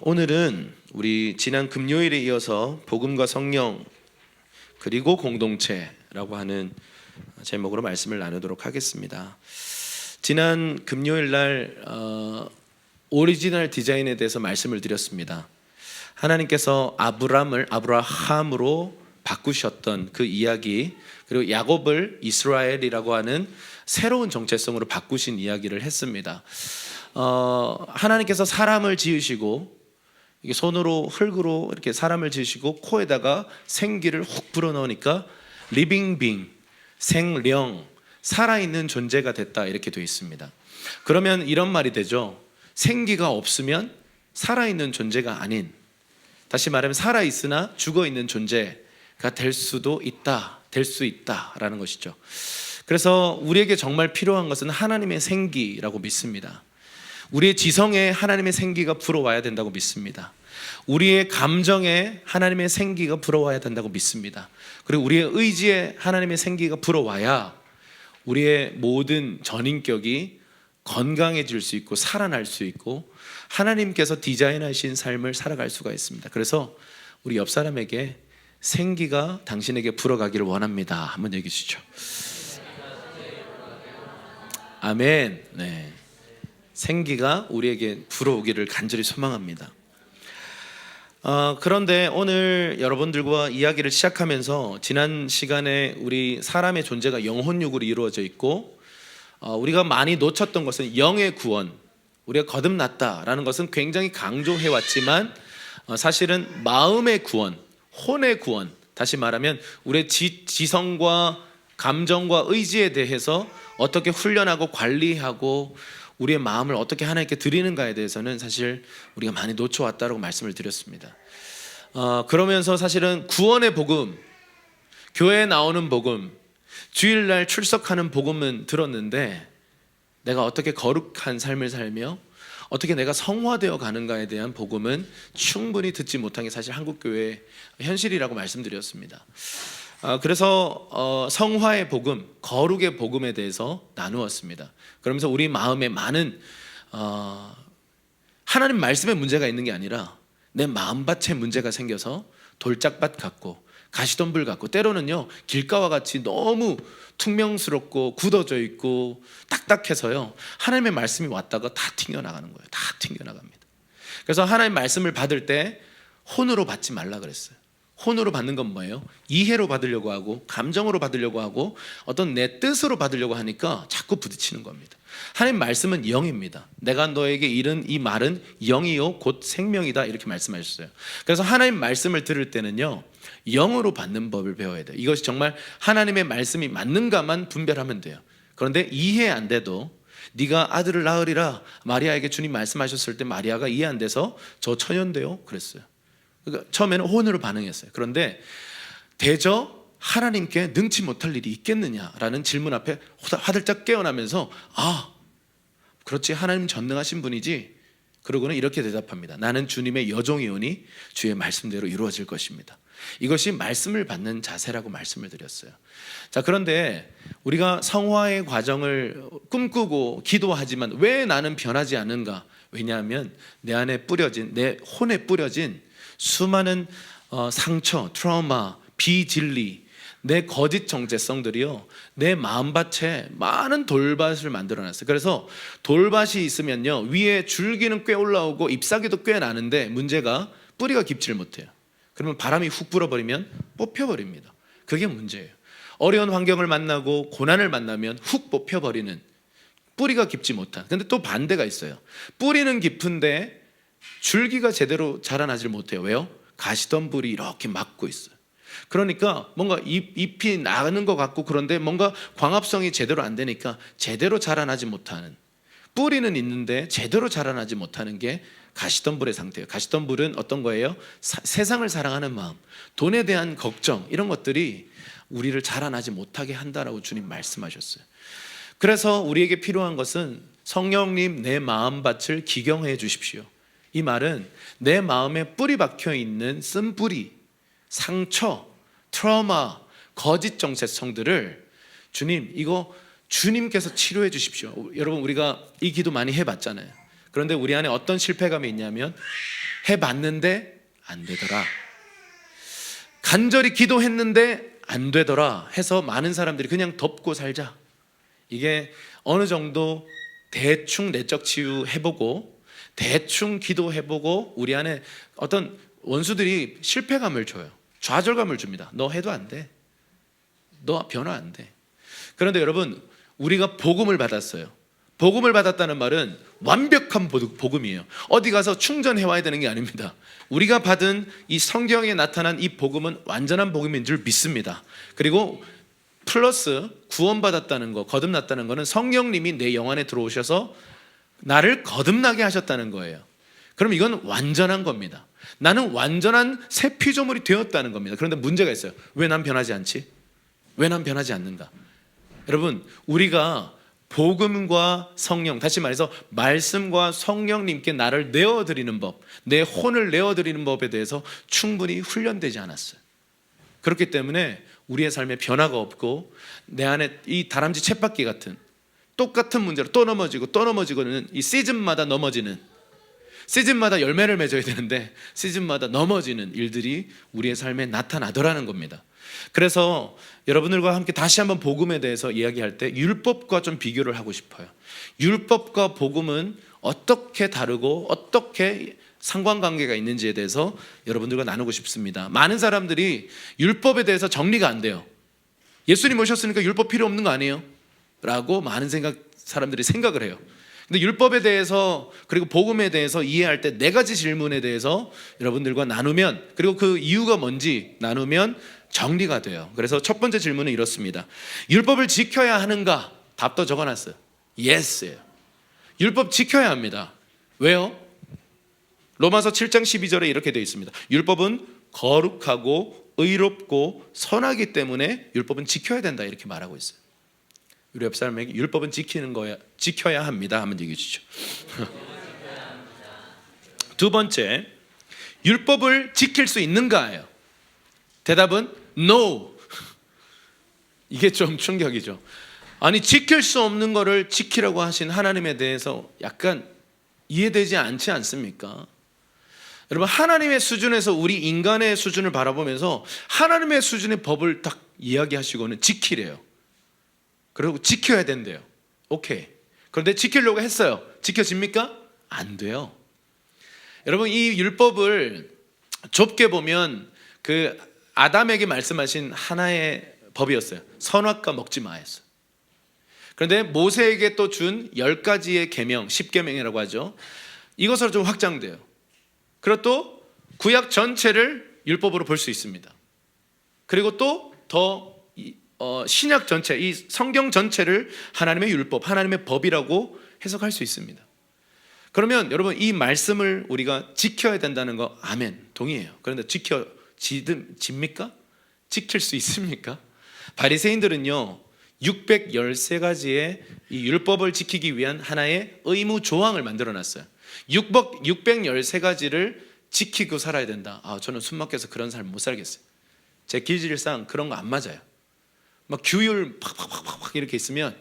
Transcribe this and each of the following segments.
오늘은 우리 지난 금요일에 이어서 복음과 성령 그리고 공동체라고 하는 제목으로 말씀을 나누도록 하겠습니다. 지난 금요일 날 오리지널 디자인에 대해서 말씀을 드렸습니다. 하나님께서 아브라함으로 바꾸셨던 그 이야기, 그리고 야곱을 이스라엘이라고 하는 새로운 정체성으로 바꾸신 이야기를 했습니다. 하나님께서 사람을 지으시고 이게 손으로 흙으로 이렇게 사람을 지으시고 코에다가 생기를 훅 불어넣으니까 리빙 빙, 생령, 살아있는 존재가 됐다 이렇게 되어 있습니다. 그러면 이런 말이 되죠. 생기가 없으면 살아있는 존재가 아닌, 다시 말하면 살아있으나 죽어있는 존재가 될 수 있다라는 것이죠. 그래서 우리에게 정말 필요한 것은 하나님의 생기라고 믿습니다. 우리의 지성에 하나님의 생기가 불어와야 된다고 믿습니다. 우리의 감정에 하나님의 생기가 불어와야 된다고 믿습니다. 그리고 우리의 의지에 하나님의 생기가 불어와야 우리의 모든 전인격이 건강해질 수 있고 살아날 수 있고 하나님께서 디자인하신 삶을 살아갈 수가 있습니다. 그래서 우리 옆 사람에게 생기가 당신에게 불어가기를 원합니다. 한번 얘기해 주시죠. 아멘. 네. 생기가 우리에게 불어오기를 간절히 소망합니다. 그런데 오늘 여러분들과 이야기를 시작하면서 지난 시간에 우리 사람의 존재가 영혼육으로 이루어져 있고 우리가 많이 놓쳤던 것은 영의 구원, 우리가 거듭났다라는 것은 굉장히 강조해왔지만 사실은 마음의 구원, 혼의 구원, 다시 말하면 우리의 지성과 감정과 의지에 대해서 어떻게 훈련하고 관리하고 우리의 마음을 어떻게 하나님께 드리는가에 대해서는 사실 우리가 많이 놓쳐왔다고 말씀을 드렸습니다. 그러면서 사실은 구원의 복음, 교회에 나오는 복음, 주일날 출석하는 복음은 들었는데 내가 어떻게 거룩한 삶을 살며 어떻게 내가 성화되어 가는가에 대한 복음은 충분히 듣지 못한 게 사실 한국교회의 현실이라고 말씀드렸습니다. 그래서 성화의 복음, 거룩의 복음에 대해서 나누었습니다. 그러면서 우리 마음에 많은 하나님 말씀에 문제가 있는 게 아니라 내 마음밭에 문제가 생겨서 돌짝밭 같고 가시덤불 같고 때로는요 길가와 같이 너무 퉁명스럽고 굳어져 있고 딱딱해서요 하나님의 말씀이 왔다가 다 튕겨나가는 거예요. 다 튕겨나갑니다. 그래서 하나님 말씀을 받을 때 혼으로 받지 말라 그랬어요. 혼으로 받는 건 뭐예요? 이해로 받으려고 하고 감정으로 받으려고 하고 어떤 내 뜻으로 받으려고 하니까 자꾸 부딪히는 겁니다. 하나님 말씀은 영입니다. 내가 너에게 이른 이 말은 영이요 곧 생명이다 이렇게 말씀하셨어요. 그래서 하나님 말씀을 들을 때는요 영으로 받는 법을 배워야 돼요. 이것이 정말 하나님의 말씀이 맞는가만 분별하면 돼요. 그런데 이해 안 돼도 네가 아들을 낳으리라 마리아에게 주님 말씀하셨을 때 마리아가 이해 안 돼서 저 처년돼요 그랬어요. 그러니까 처음에는 혼으로 반응했어요. 그런데 대저 하나님께 능치 못할 일이 있겠느냐라는 질문 앞에 화들짝 깨어나면서 그렇지 하나님 전능하신 분이지. 그러고는 이렇게 대답합니다. 나는 주님의 여종이오니 주의 말씀대로 이루어질 것입니다. 이것이 말씀을 받는 자세라고 말씀을 드렸어요. 자, 그런데 우리가 성화의 과정을 꿈꾸고 기도하지만 왜 나는 변하지 않는가? 왜냐하면 내 안에 뿌려진, 내 혼에 뿌려진 수많은 상처, 트라우마, 비진리, 내 거짓 정체성들이요 내 마음밭에 많은 돌밭을 만들어놨어요. 그래서 돌밭이 있으면요 위에 줄기는 꽤 올라오고 잎사귀도 꽤 나는데 문제가 뿌리가 깊지를 못해요. 그러면 바람이 훅 불어버리면 뽑혀버립니다. 그게 문제예요. 어려운 환경을 만나고 고난을 만나면 훅 뽑혀버리는, 뿌리가 깊지 못한. 근데 또 반대가 있어요. 뿌리는 깊은데 줄기가 제대로 자라나질 못해요. 왜요? 가시덤불이 이렇게 막고 있어요. 그러니까 뭔가 잎이 나는 것 같고 그런데 뭔가 광합성이 제대로 안 되니까 제대로 자라나지 못하는, 뿌리는 있는데 제대로 자라나지 못하는 게 가시덤불의 상태예요. 가시덤불은 어떤 거예요? 세상을 사랑하는 마음, 돈에 대한 걱정, 이런 것들이 우리를 자라나지 못하게 한다라고 주님 말씀하셨어요. 그래서 우리에게 필요한 것은 성령님 내 마음밭을 기경해 주십시오. 이 말은 내 마음에 뿌리 박혀 있는 쓴뿌리, 상처, 트라우마, 거짓 정체성들을 주님 이거 주님께서 치료해 주십시오. 여러분 우리가 이 기도 많이 해봤잖아요. 그런데 우리 안에 어떤 실패감이 있냐면 해봤는데 안 되더라. 간절히 기도했는데 안 되더라 해서 많은 사람들이 그냥 덮고 살자. 이게 어느 정도 대충 내적 치유 해보고 대충 기도해보고 우리 안에 어떤 원수들이 실패감을 줘요. 좌절감을 줍니다. 너 해도 안 돼. 너 변화 안 돼. 그런데 여러분, 우리가 복음을 받았어요. 복음을 받았다는 말은 완벽한 복음이에요. 어디 가서 충전해 와야 되는 게 아닙니다. 우리가 받은 이 성경에 나타난 이 복음은 완전한 복음인 줄 믿습니다. 그리고 플러스 구원받았다는 거, 거듭났다는 거는 성령님이 내 영 안에 들어오셔서 나를 거듭나게 하셨다는 거예요. 그럼 이건 완전한 겁니다. 나는 완전한 새 피조물이 되었다는 겁니다. 그런데 문제가 있어요. 왜 난 변하지 않지? 왜 난 변하지 않는가? 여러분, 우리가 복음과 성령, 다시 말해서 말씀과 성령님께 나를 내어드리는 법, 내 혼을 내어드리는 법에 대해서 충분히 훈련되지 않았어요. 그렇기 때문에 우리의 삶에 변화가 없고 내 안에 이 다람쥐 쳇바퀴 같은 똑같은 문제로 또 넘어지고 또 넘어지고는 이 시즌마다 넘어지는, 시즌마다 열매를 맺어야 되는데 시즌마다 넘어지는 일들이 우리의 삶에 나타나더라는 겁니다. 그래서 여러분들과 함께 다시 한번 복음에 대해서 이야기할 때 율법과 좀 비교를 하고 싶어요. 율법과 복음은 어떻게 다르고 어떻게 상관관계가 있는지에 대해서 여러분들과 나누고 싶습니다. 많은 사람들이 율법에 대해서 정리가 안 돼요. 예수님 오셨으니까 율법 필요 없는 거 아니에요? 라고 많은 사람들이 생각을 해요. 근데 율법에 대해서 그리고 복음에 대해서 이해할 때 네 가지 질문에 대해서 여러분들과 나누면, 그리고 그 이유가 뭔지 나누면 정리가 돼요. 그래서 첫 번째 질문은 이렇습니다. 율법을 지켜야 하는가? 답도 적어놨어요. Yes예요. 율법 지켜야 합니다. 왜요? 로마서 7장 12절에 이렇게 되어 있습니다. 율법은 거룩하고 의롭고 선하기 때문에 율법은 지켜야 된다, 이렇게 말하고 있어요. 우리 옆 사람에게 율법은 지켜야 합니다 하면 얘기해 주시죠. 두 번째, 율법을 지킬 수 있는가예요. 대답은 no. 이게 좀 충격이죠. 아니, 지킬 수 없는 거를 지키라고 하신 하나님에 대해서 약간 이해되지 않지 않습니까? 여러분, 하나님의 수준에서 우리 인간의 수준을 바라보면서 하나님의 수준의 법을 딱 이야기하시고는 지키래요. 그리고 지켜야 된대요. 오케이. 그런데 지키려고 했어요. 지켜집니까? 안 돼요. 여러분, 이 율법을 좁게 보면 그 아담에게 말씀하신 하나의 법이었어요. 선악과 먹지 마 했어요. 그런데 모세에게 또 준 10가지의 계명, 10계명이라고 하죠. 이것으로 좀 확장돼요. 그리고 또 구약 전체를 율법으로 볼 수 있습니다. 그리고 또 더 신약 전체, 이 성경 전체를 하나님의 율법, 하나님의 법이라고 해석할 수 있습니다. 그러면 여러분, 이 말씀을 우리가 지켜야 된다는 거 아멘, 동의해요. 그런데 지켜집니까? 지킬 수 있습니까? 바리새인들은요 613가지의 이 율법을 지키기 위한 하나의 의무 조항을 만들어놨어요. 613가지를 지키고 살아야 된다. 저는 숨 막혀서 그런 삶 못 살겠어요. 제 기질상 그런 거 안 맞아요. 막 규율 팍팍팍팍 이렇게 있으면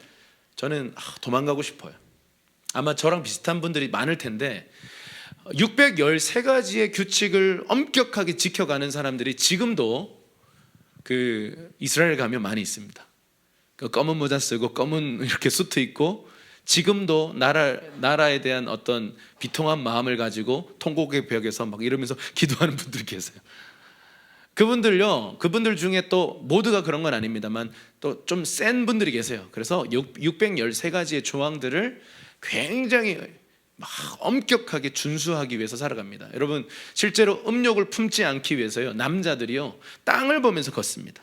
저는 도망가고 싶어요. 아마 저랑 비슷한 분들이 많을 텐데 613가지의 규칙을 엄격하게 지켜가는 사람들이 지금도 그 이스라엘 가면 많이 있습니다. 그 검은 모자 쓰고 검은 이렇게 수트 입고 지금도 나라에 대한 어떤 비통한 마음을 가지고 통곡의 벽에서 막 이러면서 기도하는 분들이 계세요. 그분들 중에 또 모두가 그런 건 아닙니다만 또 좀 센 분들이 계세요. 그래서 613가지의 조항들을 굉장히 막 엄격하게 준수하기 위해서 살아갑니다. 여러분, 실제로 음욕을 품지 않기 위해서요, 남자들이요 땅을 보면서 걷습니다.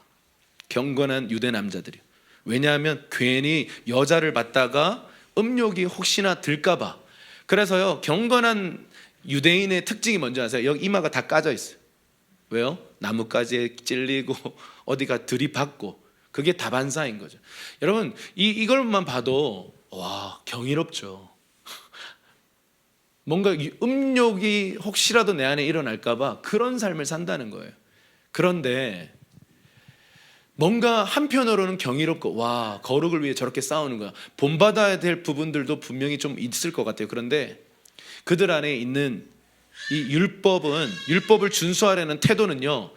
경건한 유대 남자들이요. 왜냐하면 괜히 여자를 받다가 음욕이 혹시나 들까봐. 그래서요, 경건한 유대인의 특징이 뭔지 아세요? 여기 이마가 다 까져 있어요. 왜요? 나뭇가지에 찔리고 어디가 들이받고, 그게 다반사인 거죠. 여러분, 이걸만 봐도 와, 경이롭죠. 뭔가 음욕이 혹시라도 내 안에 일어날까봐 그런 삶을 산다는 거예요. 그런데 뭔가 한편으로는 경이롭고, 와, 거룩을 위해 저렇게 싸우는 거야. 본받아야 될 부분들도 분명히 좀 있을 것 같아요. 그런데 그들 안에 있는 이 율법을 준수하려는 태도는요,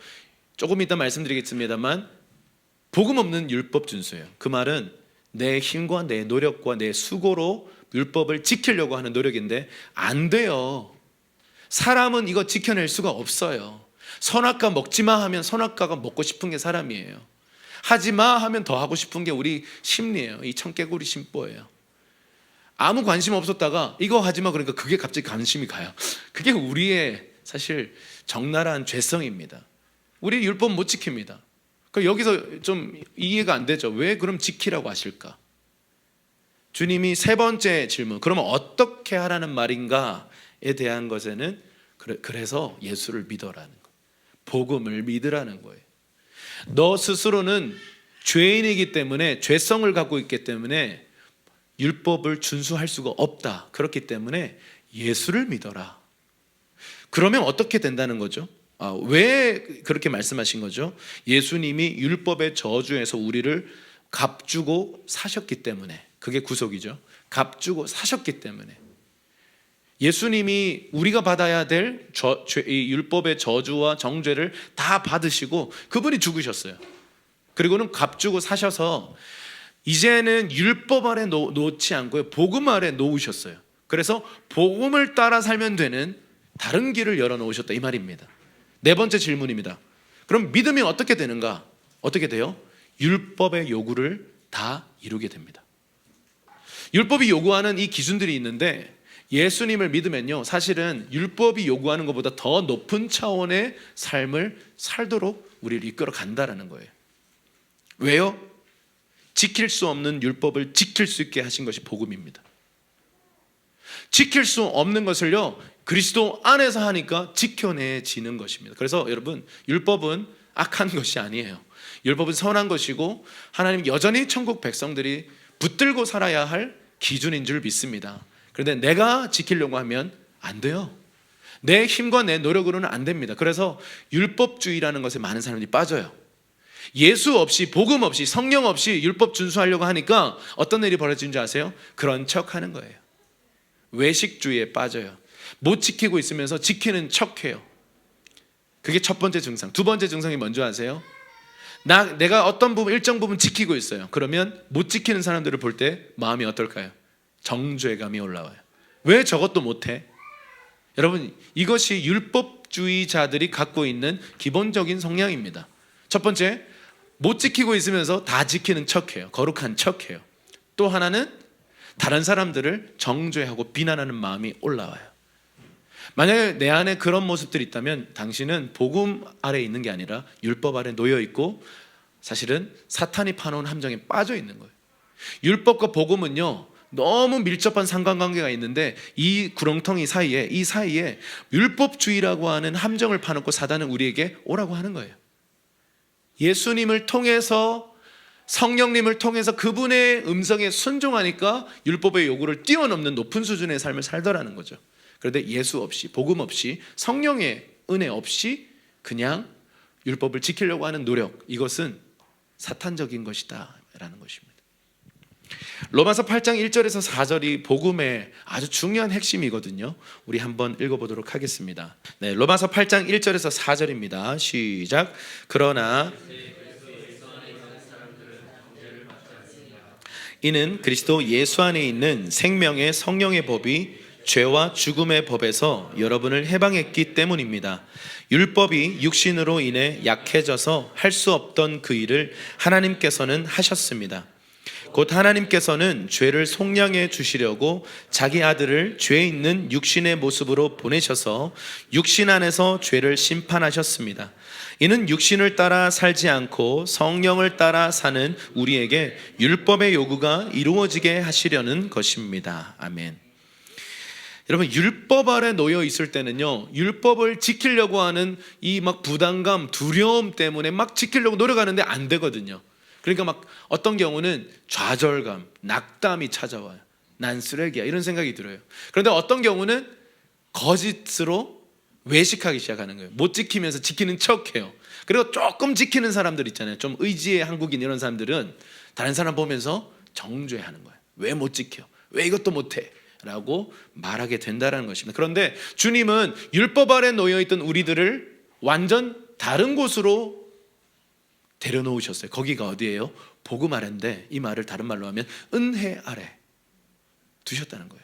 조금 이따 말씀드리겠습니다만 복음 없는 율법 준수예요. 그 말은 내 힘과 내 노력과 내 수고로 율법을 지키려고 하는 노력인데 안 돼요. 사람은 이거 지켜낼 수가 없어요. 선악과 먹지마 하면 선악과가 먹고 싶은 게 사람이에요. 하지마 하면 더 하고 싶은 게 우리 심리예요. 이 청개구리 심보예요. 아무 관심 없었다가 이거 하지마 그러니까 그게 갑자기 관심이 가요. 그게 우리의 사실 적나라한 죄성입니다. 우리 율법 못 지킵니다. 그러니까 여기서 좀 이해가 안 되죠. 왜 그럼 지키라고 하실까? 주님이 세 번째 질문, 그러면 어떻게 하라는 말인가에 대한 것에는 그래서 예수를 믿어라는 거예요. 복음을 믿으라는 거예요. 너 스스로는 죄인이기 때문에, 죄성을 갖고 있기 때문에 율법을 준수할 수가 없다. 그렇기 때문에 예수를 믿어라. 그러면 어떻게 된다는 거죠? 왜 그렇게 말씀하신 거죠? 예수님이 율법의 저주에서 우리를 값주고 사셨기 때문에, 그게 구속이죠. 값주고 사셨기 때문에. 예수님이 우리가 받아야 될 이 율법의 저주와 정죄를 다 받으시고 그분이 죽으셨어요. 그리고는 값주고 사셔서 이제는 율법 아래 놓지 않고요, 복음 아래 놓으셨어요. 그래서 복음을 따라 살면 되는 다른 길을 열어놓으셨다, 이 말입니다. 네 번째 질문입니다. 그럼 믿으면 어떻게 되는가? 어떻게 돼요? 율법의 요구를 다 이루게 됩니다. 율법이 요구하는 이 기준들이 있는데 예수님을 믿으면요, 사실은 율법이 요구하는 것보다 더 높은 차원의 삶을 살도록 우리를 이끌어 간다라는 거예요. 왜요? 지킬 수 없는 율법을 지킬 수 있게 하신 것이 복음입니다. 지킬 수 없는 것을요, 그리스도 안에서 하니까 지켜내지는 것입니다. 그래서 여러분, 율법은 악한 것이 아니에요. 율법은 선한 것이고 하나님 여전히 천국 백성들이 붙들고 살아야 할 기준인 줄 믿습니다. 그런데 내가 지키려고 하면 안 돼요. 내 힘과 내 노력으로는 안 됩니다. 그래서 율법주의라는 것에 많은 사람들이 빠져요. 예수 없이, 복음 없이, 성령 없이 율법 준수하려고 하니까 어떤 일이 벌어지는 줄 아세요? 그런 척하는 거예요. 외식주의에 빠져요. 못 지키고 있으면서 지키는 척해요. 그게 첫 번째 증상. 두 번째 증상이 뭔지 아세요? 내가 어떤 부분, 일정 부분 지키고 있어요. 그러면 못 지키는 사람들을 볼 때 마음이 어떨까요? 정죄감이 올라와요. 왜 저것도 못해? 여러분, 이것이 율법주의자들이 갖고 있는 기본적인 성향입니다. 첫 번째, 못 지키고 있으면서 다 지키는 척해요. 거룩한 척해요. 또 하나는 다른 사람들을 정죄하고 비난하는 마음이 올라와요. 만약에 내 안에 그런 모습들이 있다면 당신은 복음 아래 있는 게 아니라 율법 아래 놓여 있고 사실은 사탄이 파놓은 함정에 빠져 있는 거예요. 율법과 복음은요, 너무 밀접한 상관관계가 있는데 이 구렁텅이 사이에, 이 사이에 율법주의라고 하는 함정을 파놓고 사단은 우리에게 오라고 하는 거예요. 예수님을 통해서, 성령님을 통해서 그분의 음성에 순종하니까 율법의 요구를 뛰어넘는 높은 수준의 삶을 살더라는 거죠. 그런데 예수 없이, 복음 없이, 성령의 은혜 없이 그냥 율법을 지키려고 하는 노력, 이것은 사탄적인 것이다 라는 것입니다. 로마서 8장 1절에서 4절이 복음의 아주 중요한 핵심이거든요. 우리 한번 읽어보도록 하겠습니다. 네, 로마서 8장 1절에서 4절입니다. 시작. 그러나 이는 그리스도 예수 안에 있는 생명의 성령의 법이 죄와 죽음의 법에서 여러분을 해방했기 때문입니다. 율법이 육신으로 인해 약해져서 할 수 없던 그 일을 하나님께서는 하셨습니다. 곧 하나님께서는 죄를 속량해 주시려고 자기 아들을 죄 있는 육신의 모습으로 보내셔서 육신 안에서 죄를 심판하셨습니다. 이는 육신을 따라 살지 않고 성령을 따라 사는 우리에게 율법의 요구가 이루어지게 하시려는 것입니다. 아멘. 여러분, 율법 아래 놓여 있을 때는요, 율법을 지키려고 하는 이 막 부담감, 두려움 때문에 막 지키려고 노력하는데 안 되거든요. 그러니까 막 어떤 경우는 좌절감, 낙담이 찾아와요. 난 쓰레기야, 이런 생각이 들어요. 그런데 어떤 경우는 거짓으로 외식하기 시작하는 거예요. 못 지키면서 지키는 척해요. 그리고 조금 지키는 사람들 있잖아요. 좀 의지의 한국인 이런 사람들은 다른 사람 보면서 정죄하는 거예요. 왜 못 지켜? 왜 이것도 못해? 라고 말하게 된다는 것입니다. 그런데 주님은 율법 아래 놓여있던 우리들을 완전 다른 곳으로 데려놓으셨어요. 거기가 어디예요? 복음 아래인데 이 말을 다른 말로 하면 은혜 아래 두셨다는 거예요.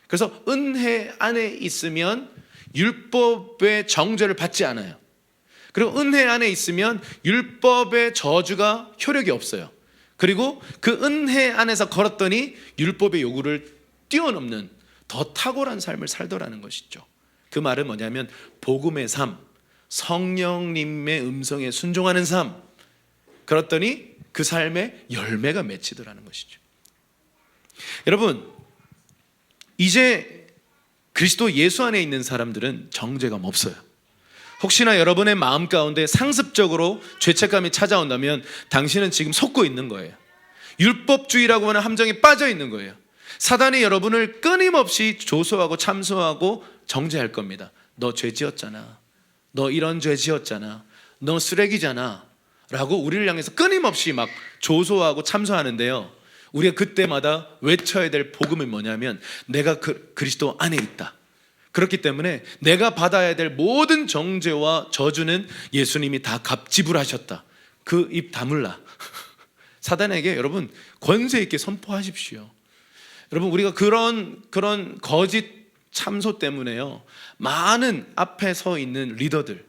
그래서 은혜 안에 있으면 율법의 정죄를 받지 않아요. 그리고 은혜 안에 있으면 율법의 저주가 효력이 없어요. 그리고 그 은혜 안에서 걸었더니 율법의 요구를 뛰어넘는 더 탁월한 삶을 살더라는 것이죠. 그 말은 뭐냐면 복음의 삶, 성령님의 음성에 순종하는 삶, 그랬더니 그 삶에 열매가 맺히더라는 것이죠. 여러분, 이제 그리스도 예수 안에 있는 사람들은 정죄감 없어요. 혹시나 여러분의 마음 가운데 상습적으로 죄책감이 찾아온다면 당신은 지금 속고 있는 거예요. 율법주의라고 하는 함정에 빠져 있는 거예요. 사단이 여러분을 끊임없이 조소하고 참소하고 정죄할 겁니다. 너 죄 지었잖아. 너 이런 죄 지었잖아. 너 쓰레기잖아. 라고 우리를 향해서 끊임없이 막 조소하고 참소하는데요, 우리가 그때마다 외쳐야 될 복음은 뭐냐면 내가 그리스도 안에 있다. 그렇기 때문에 내가 받아야 될 모든 정죄와 저주는 예수님이 다 지불하셨다. 그 입 다물라. 사단에게 여러분 권세 있게 선포하십시오. 여러분, 우리가 그런 거짓 참소 때문에요, 많은 앞에 서 있는 리더들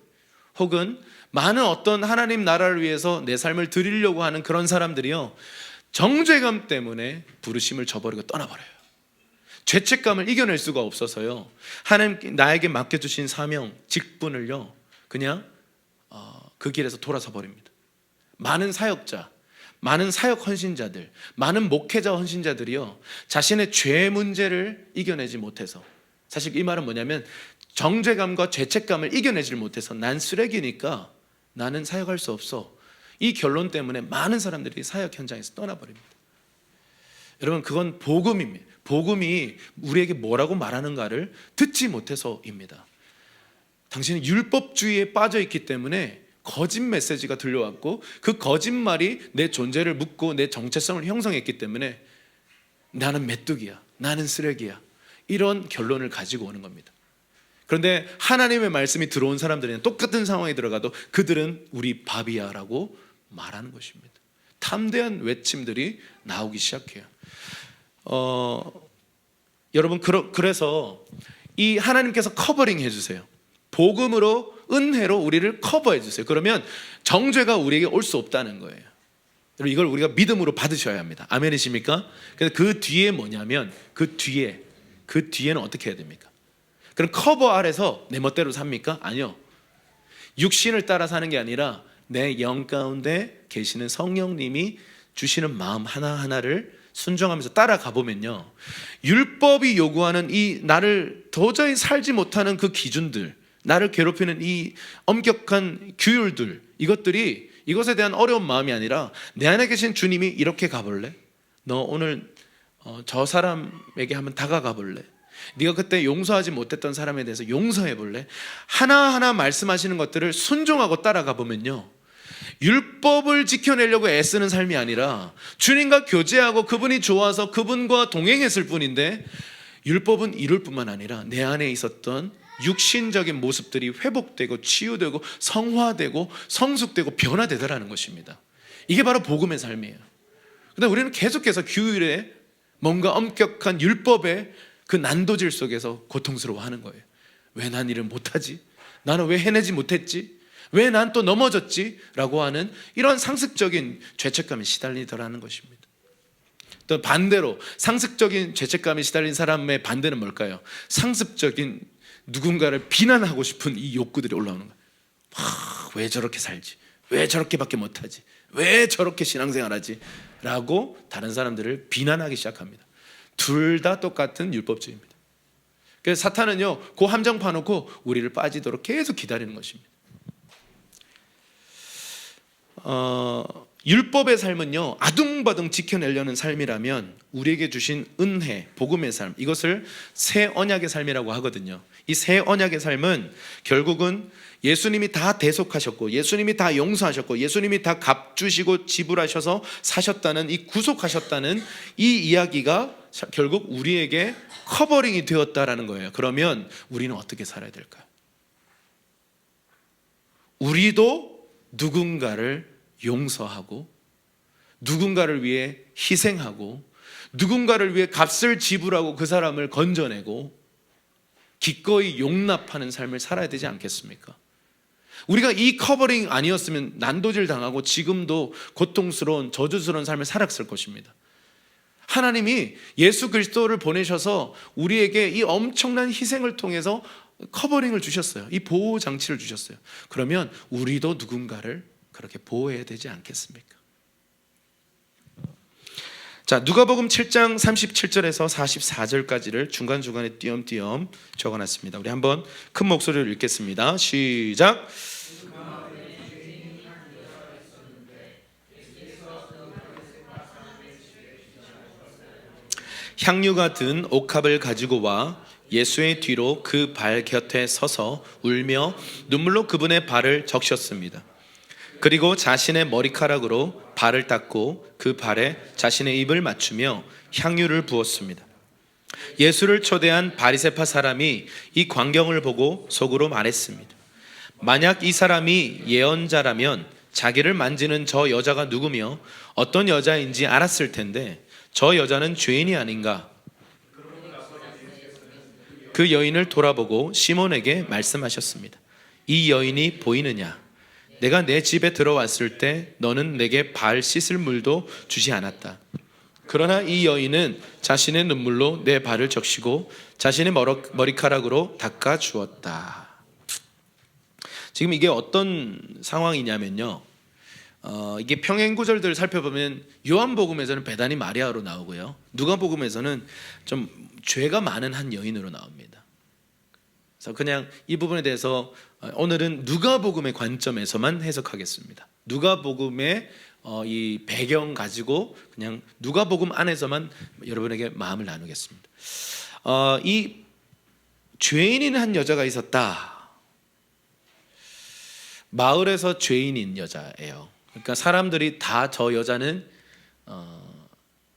혹은 많은 어떤 하나님 나라를 위해서 내 삶을 드리려고 하는 그런 사람들이요, 정죄감 때문에 부르심을 저버리고 떠나버려요. 죄책감을 이겨낼 수가 없어서요, 하나님 나에게 맡겨주신 사명, 직분을요 그냥 그 길에서 돌아서 버립니다. 많은 사역자, 많은 사역 헌신자들, 많은 목회자 헌신자들이요, 자신의 죄 문제를 이겨내지 못해서, 사실 이 말은 뭐냐면 정죄감과 죄책감을 이겨내지 못해서 난 쓰레기니까 나는 사역할 수 없어, 이 결론 때문에 많은 사람들이 사역 현장에서 떠나버립니다. 여러분, 그건 복음입니다. 복음이 우리에게 뭐라고 말하는가를 듣지 못해서입니다. 당신은 율법주의에 빠져 있기 때문에 거짓 메시지가 들려왔고 그 거짓말이 내 존재를 묻고 내 정체성을 형성했기 때문에 나는 메뚜기야, 나는 쓰레기야, 이런 결론을 가지고 오는 겁니다. 그런데 하나님의 말씀이 들어온 사람들은 똑같은 상황에 들어가도 그들은 우리 밥이야라고 말하는 것입니다. 탐대한 외침들이 나오기 시작해요. 여러분, 그래서 이 하나님께서 커버링 해주세요. 복음으로, 은혜로 우리를 커버해 주세요. 그러면 정죄가 우리에게 올 수 없다는 거예요. 이걸 우리가 믿음으로 받으셔야 합니다. 아멘이십니까? 그래서 그 뒤에 뭐냐면 그 뒤에는 어떻게 해야 됩니까? 그럼 커버 아래서 내 멋대로 삽니까? 아니요. 육신을 따라 사는 게 아니라 내 영 가운데 계시는 성령님이 주시는 마음 하나하나를 순종하면서 따라가 보면요, 율법이 요구하는 이 나를 도저히 살지 못하는 그 기준들, 나를 괴롭히는 이 엄격한 규율들, 이것에 대한 어려운 마음이 아니라 내 안에 계신 주님이 이렇게 가볼래? 너 오늘 저 사람에게 한번 다가가 볼래? 네가 그때 용서하지 못했던 사람에 대해서 용서해 볼래? 하나하나 말씀하시는 것들을 순종하고 따라가 보면요, 율법을 지켜내려고 애쓰는 삶이 아니라 주님과 교제하고 그분이 좋아서 그분과 동행했을 뿐인데, 율법은 이룰 뿐만 아니라 내 안에 있었던 육신적인 모습들이 회복되고 치유되고 성화되고 성숙되고 변화되더라는 것입니다. 이게 바로 복음의 삶이에요. 근데 우리는 계속해서 규율에 뭔가 엄격한 율법의 그 난도질 속에서 고통스러워하는 거예요. 왜 난 일을 못하지? 나는 왜 해내지 못했지? 왜 난 또 넘어졌지? 라고 하는 이런 상습적인 죄책감에 시달리더라는 것입니다. 또 반대로 상습적인 죄책감에 시달린 사람의 반대는 뭘까요? 상습적인 누군가를 비난하고 싶은 이 욕구들이 올라오는 거예요. 왜 저렇게 살지? 왜 저렇게밖에 못하지? 왜 저렇게 신앙생활하지? 라고 다른 사람들을 비난하기 시작합니다. 둘 다 똑같은 율법주의입니다. 그래서 사탄은요, 그 함정 파놓고 우리를 빠지도록 계속 기다리는 것입니다. 율법의 삶은요, 아둥바둥 지켜내려는 삶이라면 우리에게 주신 은혜, 복음의 삶, 이것을 새 언약의 삶이라고 하거든요. 이 새 언약의 삶은 결국은 예수님이 다 대속하셨고, 예수님이 다 용서하셨고, 예수님이 다 값주시고 지불하셔서 사셨다는, 이 구속하셨다는 이 이야기가 결국 우리에게 커버링이 되었다라는 거예요. 그러면 우리는 어떻게 살아야 될까요? 우리도 누군가를 용서하고 누군가를 위해 희생하고 누군가를 위해 값을 지불하고 그 사람을 건져내고 기꺼이 용납하는 삶을 살아야 되지 않겠습니까? 우리가 이 커버링 아니었으면 난도질 당하고 지금도 고통스러운 저주스러운 삶을 살았을 것입니다. 하나님이 예수 그리스도를 보내셔서 우리에게 이 엄청난 희생을 통해서 커버링을 주셨어요. 이 보호 장치를 주셨어요. 그러면 우리도 누군가를 그렇게 보호해야 되지 않겠습니까? 자, 누가복음 7장 37절에서 44절까지를 중간중간에 띄엄띄엄 적어놨습니다. 우리 한번 큰 목소리로 읽겠습니다. 시작. 향유가 든 옥합을 가지고 와 예수의 뒤로 그 발 곁에 서서 울며 눈물로 그분의 발을 적셨습니다. 그리고 자신의 머리카락으로 발을 닦고 그 발에 자신의 입을 맞추며 향유를 부었습니다. 예수를 초대한 바리새파 사람이 이 광경을 보고 속으로 말했습니다. 만약 이 사람이 예언자라면 자기를 만지는 저 여자가 누구며 어떤 여자인지 알았을 텐데 저 여자는 죄인이 아닌가? 그 여인을 돌아보고 시몬에게 말씀하셨습니다. 이 여인이 보이느냐? 내가 내 집에 들어왔을 때 너는 내게 발 씻을 물도 주지 않았다. 그러나 이 여인은 자신의 눈물로 내 발을 적시고 자신의 머리카락으로 닦아 주었다. 지금 이게 어떤 상황이냐면요, 이게 평행 구절들을 살펴보면 요한복음에서는 베다니 마리아로 나오고요, 누가복음에서는 좀 죄가 많은 한 여인으로 나옵니다. 그래서 그냥 이 부분에 대해서 오늘은 누가복음의 관점에서만 해석하겠습니다. 누가복음의 이 배경 가지고 그냥 누가복음 안에서만 여러분에게 마음을 나누겠습니다. 이 죄인인 한 여자가 있었다. 마을에서 죄인인 여자예요. 그러니까 사람들이 다 저 여자는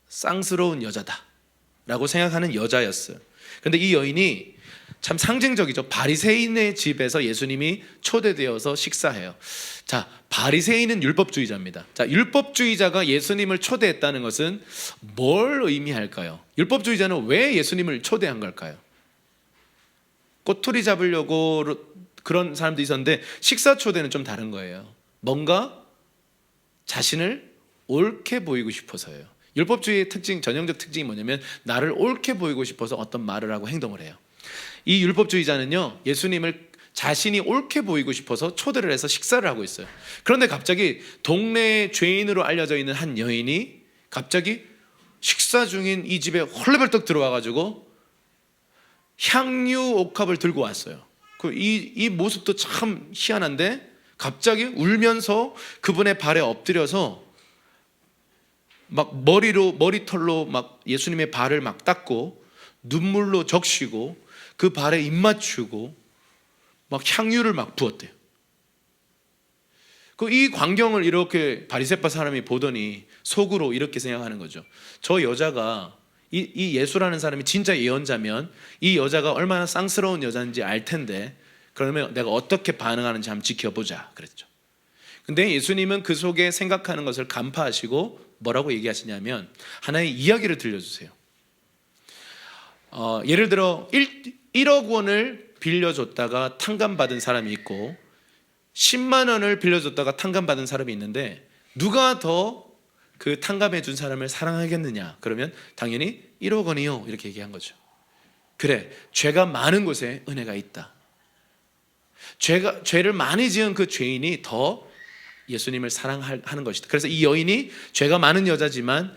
쌍스러운 여자다라고 생각하는 여자였어요. 그런데 이 여인이 참 상징적이죠. 바리새인의 집에서 예수님이 초대되어서 식사해요. 자, 바리새인은 율법주의자입니다. 자, 율법주의자가 예수님을 초대했다는 것은 뭘 의미할까요? 율법주의자는 왜 예수님을 초대한 걸까요? 꼬투리 잡으려고 그런 사람도 있었는데 식사 초대는 좀 다른 거예요. 뭔가 자신을 옳게 보이고 싶어서예요. 율법주의의 특징, 전형적 특징이 뭐냐면 나를 옳게 보이고 싶어서 어떤 말을 하고 행동을 해요. 이 율법주의자는요, 예수님을 자신이 옳게 보이고 싶어서 초대를 해서 식사를 하고 있어요. 그런데 갑자기 동네 죄인으로 알려져 있는 한 여인이 갑자기 식사 중인 이 집에 헐레벌떡 들어와가지고 향유 옥합을 들고 왔어요. 이 모습도 참 희한한데 갑자기 울면서 그분의 발에 엎드려서 막 머리털로 막 예수님의 발을 막 닦고 눈물로 적시고 그 발에 입 맞추고 막 향유를 막 부었대요. 이 광경을 이렇게 바리새파 사람이 보더니 속으로 이렇게 생각하는 거죠. 저 여자가 이 예수라는 사람이 진짜 예언자면 이 여자가 얼마나 쌍스러운 여자인지 알 텐데 그러면 내가 어떻게 반응하는지 한번 지켜보자 그랬죠. 근데 예수님은 그 속에 생각하는 것을 간파하시고 뭐라고 얘기하시냐면 하나의 이야기를 들려주세요. 예를 들어 1억 원을 빌려줬다가 탕감받은 사람이 있고 10만 원을 빌려줬다가 탕감받은 사람이 있는데 누가 더 그 탕감해 준 사람을 사랑하겠느냐? 그러면 당연히 1억 원이요 이렇게 얘기한 거죠. 그래, 죄가 많은 곳에 은혜가 있다. 죄를 많이 지은 그 죄인이 더 예수님을 사랑하는 것이다. 그래서 이 여인이 죄가 많은 여자지만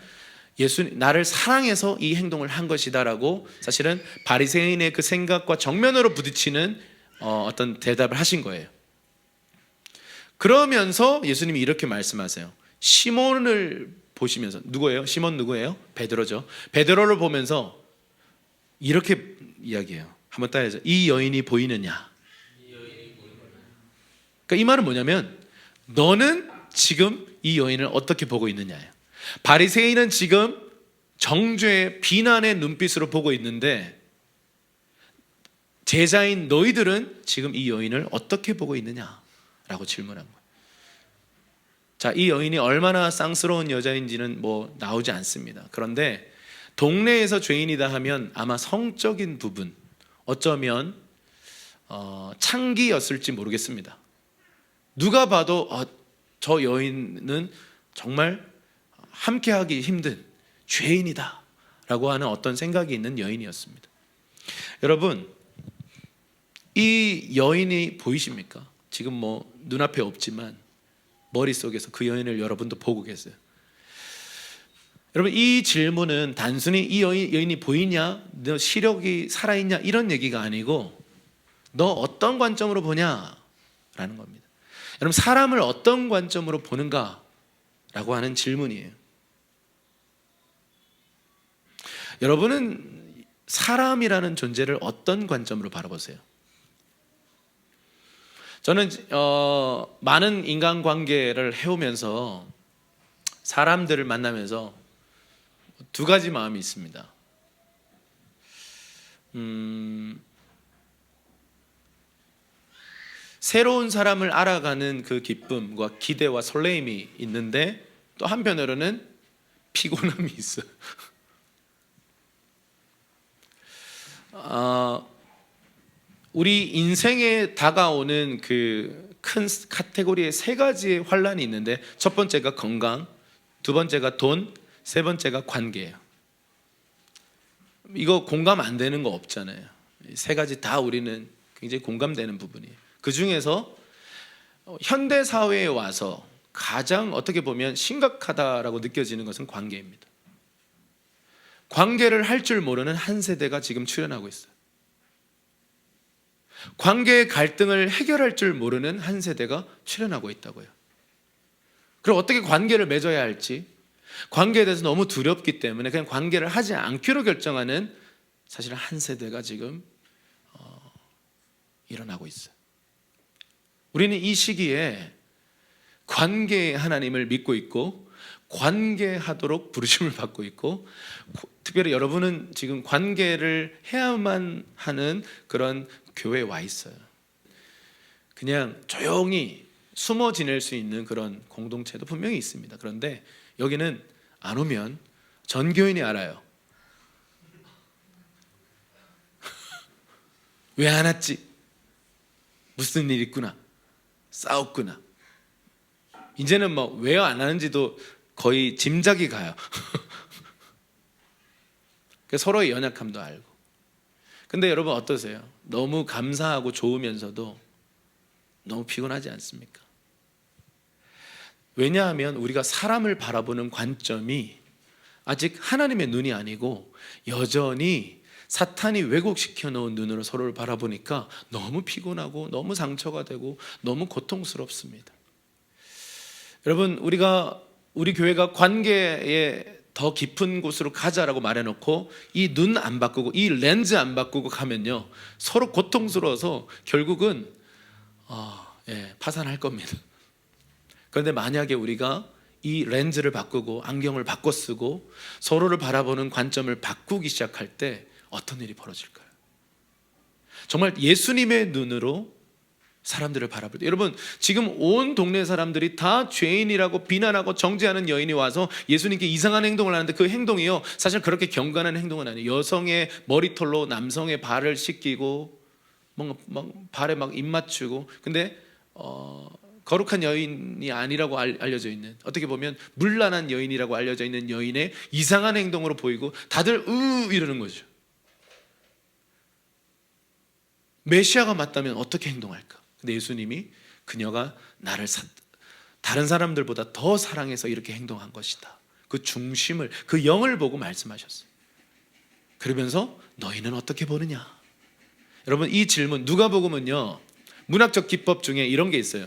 나를 사랑해서 이 행동을 한 것이다라고 사실은 바리새인의 그 생각과 정면으로 부딪히는 어떤 대답을 하신 거예요. 그러면서 예수님이 이렇게 말씀하세요. 시몬을 보시면서, 누구예요? 시몬 누구예요? 베드로죠. 베드로를 보면서 이렇게 이야기해요. 한번 따라해서 이 여인이 보이느냐? 그러니까 이 말은 뭐냐면 너는 지금 이 여인을 어떻게 보고 있느냐예요. 바리새인은 지금 정죄의 비난의 눈빛으로 보고 있는데 제자인 너희들은 지금 이 여인을 어떻게 보고 있느냐라고 질문한 거예요. 자, 이 여인이 얼마나 쌍스러운 여자인지는 뭐 나오지 않습니다. 그런데 동네에서 죄인이다 하면 아마 성적인 부분, 어쩌면 창기였을지 모르겠습니다. 누가 봐도 저 여인은 정말 함께하기 힘든 죄인이다 라고 하는 어떤 생각이 있는 여인이었습니다. 여러분, 이 여인이 보이십니까? 지금 뭐 눈앞에 없지만 머릿속에서 그 여인을 여러분도 보고 계세요. 여러분, 이 질문은 단순히 이 여인이 보이냐, 너 시력이 살아있냐 이런 얘기가 아니고 너 어떤 관점으로 보냐 라는 겁니다. 여러분, 사람을 어떤 관점으로 보는가 라고 하는 질문이에요. 여러분은 사람이라는 존재를 어떤 관점으로 바라보세요? 저는 많은 인간관계를 해오면서 사람들을 만나면서 두 가지 마음이 있습니다. 새로운 사람을 알아가는 그 기쁨과 기대와 설레임이 있는데 또 한편으로는 피곤함이 있어요. 우리 인생에 다가오는 그 큰 카테고리의 세 가지의 환란이 있는데 첫 번째가 건강, 두 번째가 돈, 세 번째가 관계예요. 이거 공감 안 되는 거 없잖아요. 세 가지 다 우리는 굉장히 공감되는 부분이에요. 그 중에서 현대 사회에 와서 가장 어떻게 보면 심각하다라고 느껴지는 것은 관계입니다. 관계를 할 줄 모르는 한 세대가 지금 출현하고 있어요. 관계의 갈등을 해결할 줄 모르는 한 세대가 출현하고 있다고요. 그럼 어떻게 관계를 맺어야 할지, 관계에 대해서 너무 두렵기 때문에 그냥 관계를 하지 않기로 결정하는 사실 한 세대가 지금 일어나고 있어요. 우리는 이 시기에 관계의 하나님을 믿고 있고 관계하도록 부르심을 받고 있고, 특별히 여러분은 지금 관계를 해야만 하는 그런 교회에 와 있어요. 그냥 조용히 숨어 지낼 수 있는 그런 공동체도 분명히 있습니다. 그런데 여기는 안 오면 전 교인이 알아요. 왜 안 왔지? 무슨 일 있구나, 싸웠구나. 이제는 뭐 왜 안 하는지도 거의 짐작이 가요. 서로의 연약함도 알고. 근데 여러분 어떠세요? 너무 감사하고 좋으면서도 너무 피곤하지 않습니까? 왜냐하면 우리가 사람을 바라보는 관점이 아직 하나님의 눈이 아니고 여전히 사탄이 왜곡시켜 놓은 눈으로 서로를 바라보니까 너무 피곤하고 너무 상처가 되고 너무 고통스럽습니다. 여러분, 우리 교회가 관계에 더 깊은 곳으로 가자라고 말해놓고 이 눈 안 바꾸고 이 렌즈 안 바꾸고 가면요, 서로 고통스러워서 결국은 파산할 겁니다. 그런데 만약에 우리가 이 렌즈를 바꾸고 안경을 바꿔 쓰고 서로를 바라보는 관점을 바꾸기 시작할 때 어떤 일이 벌어질까요? 정말 예수님의 눈으로 사람들을 바라볼 때, 여러분 지금 온 동네 사람들이 다 죄인이라고 비난하고 정죄하는 여인이 와서 예수님께 이상한 행동을 하는데 그 행동이요, 사실 그렇게 경건한 행동은 아니에요. 여성의 머리털로 남성의 발을 씻기고 막 발에 막 입 맞추고, 근데 거룩한 여인이 아니라고 알려져 있는, 어떻게 보면 문란한 여인이라고 알려져 있는 여인의 이상한 행동으로 보이고 다들 이러는 거죠. 메시아가 맞다면 어떻게 행동할까? 근데 예수님이 그녀가 나를 다른 사람들보다 더 사랑해서 이렇게 행동한 것이다, 그 중심을, 그 영을 보고 말씀하셨어요. 그러면서 너희는 어떻게 보느냐? 여러분, 이 질문, 누가복음은요 문학적 기법 중에 이런 게 있어요.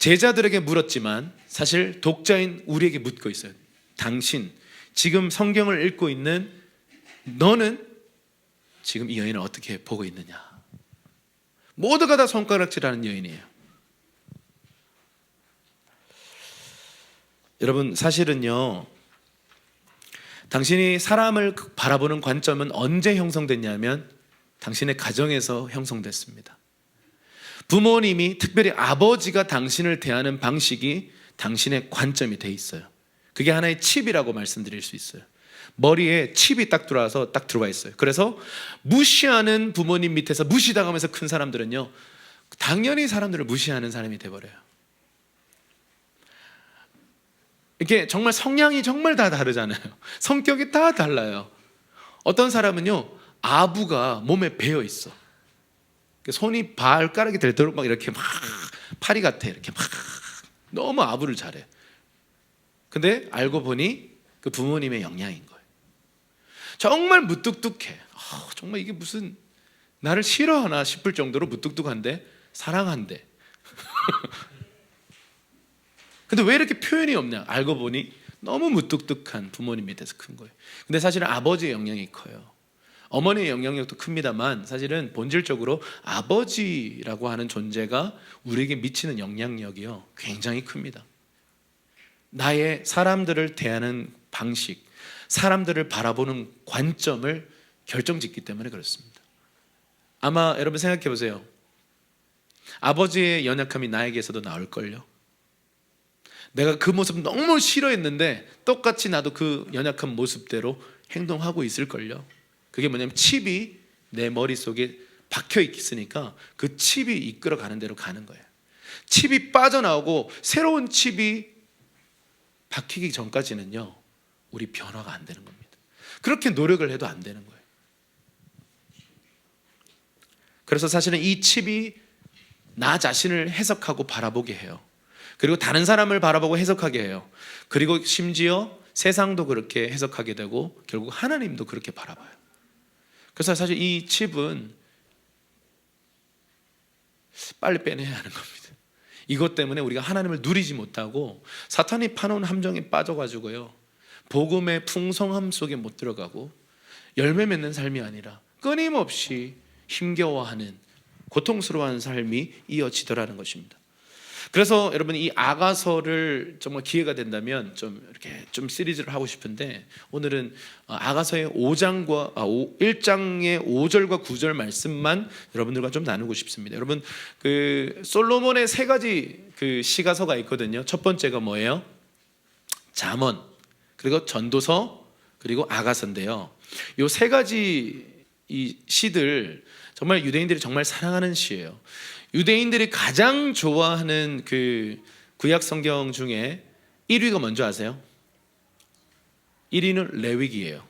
제자들에게 물었지만 사실 독자인 우리에게 묻고 있어요. 당신, 지금 성경을 읽고 있는 너는 지금 이 여인을 어떻게 보고 있느냐? 모두가 다 손가락질하는 여인이에요. 여러분, 사실은요 당신이 사람을 바라보는 관점은 언제 형성됐냐면 당신의 가정에서 형성됐습니다. 부모님이, 특별히 아버지가 당신을 대하는 방식이 당신의 관점이 돼 있어요. 그게 하나의 칩이라고 말씀드릴 수 있어요. 머리에 칩이 딱 들어와서 딱 들어와 있어요. 그래서 무시하는 부모님 밑에서 무시당하면서 큰 사람들은요, 당연히 사람들을 무시하는 사람이 돼버려요. 이게 정말 성향이 정말 다 다르잖아요. 성격이 다 달라요. 어떤 사람은요, 아부가 몸에 배어 있어. 손이 발가락이 될 막 이렇게 막 파리 같아. 이렇게 막 너무 아부를 잘해. 근데 알고 보니 그 부모님의 영향인 거예요. 정말 무뚝뚝해. 정말 이게 무슨 나를 싫어하나 싶을 정도로 무뚝뚝한데 사랑한대. 근데 왜 이렇게 표현이 없냐? 알고 보니 너무 무뚝뚝한 부모님 밑에서 큰 거예요. 근데 사실은 아버지의 영향이 커요. 어머니의 영향력도 큽니다만 사실은 본질적으로 아버지라고 하는 존재가 우리에게 미치는 영향력이요, 굉장히 큽니다. 나의 사람들을 대하는 방식, 사람들을 바라보는 관점을 결정짓기 때문에 그렇습니다. 아마 여러분 생각해 보세요. 아버지의 연약함이 나에게서도 나올걸요. 내가 그 모습 너무 싫어했는데 똑같이 나도 그 연약한 모습대로 행동하고 있을걸요. 그게 뭐냐면 칩이 내 머릿속에 박혀 있으니까 그 칩이 이끌어가는 대로 가는 거예요. 칩이 빠져나오고 새로운 칩이 박히기 전까지는요, 우리 변화가 안 되는 겁니다. 그렇게 노력을 해도 안 되는 거예요. 그래서 사실은 이 칩이 나 자신을 해석하고 바라보게 해요. 그리고 다른 사람을 바라보고 해석하게 해요. 그리고 심지어 세상도 그렇게 해석하게 되고 결국 하나님도 그렇게 바라봐요. 그래서 사실 이 칩은 빨리 빼내야 하는 겁니다. 이것 때문에 우리가 하나님을 누리지 못하고 사탄이 파놓은 함정에 빠져가지고요, 복음의 풍성함 속에 못 들어가고 열매 맺는 삶이 아니라 끊임없이 힘겨워하는, 고통스러워하는 삶이 이어지더라는 것입니다. 그래서 여러분, 이 아가서를 정말 기회가 된다면 좀 시리즈를 하고 싶은데, 오늘은 아가서의 1장의 5절과 9절 말씀만 여러분들과 좀 나누고 싶습니다. 여러분, 그 솔로몬의 세 가지 그 시가서가 있거든요. 첫 번째가 뭐예요? 잠언, 그리고 전도서, 그리고 아가서인데요. 이 세 가지 이 시들 정말 유대인들이 정말 사랑하는 시예요. 유대인들이 가장 좋아하는 그 구약 성경 중에 1위가 뭔지 아세요? 1위는 레위기예요.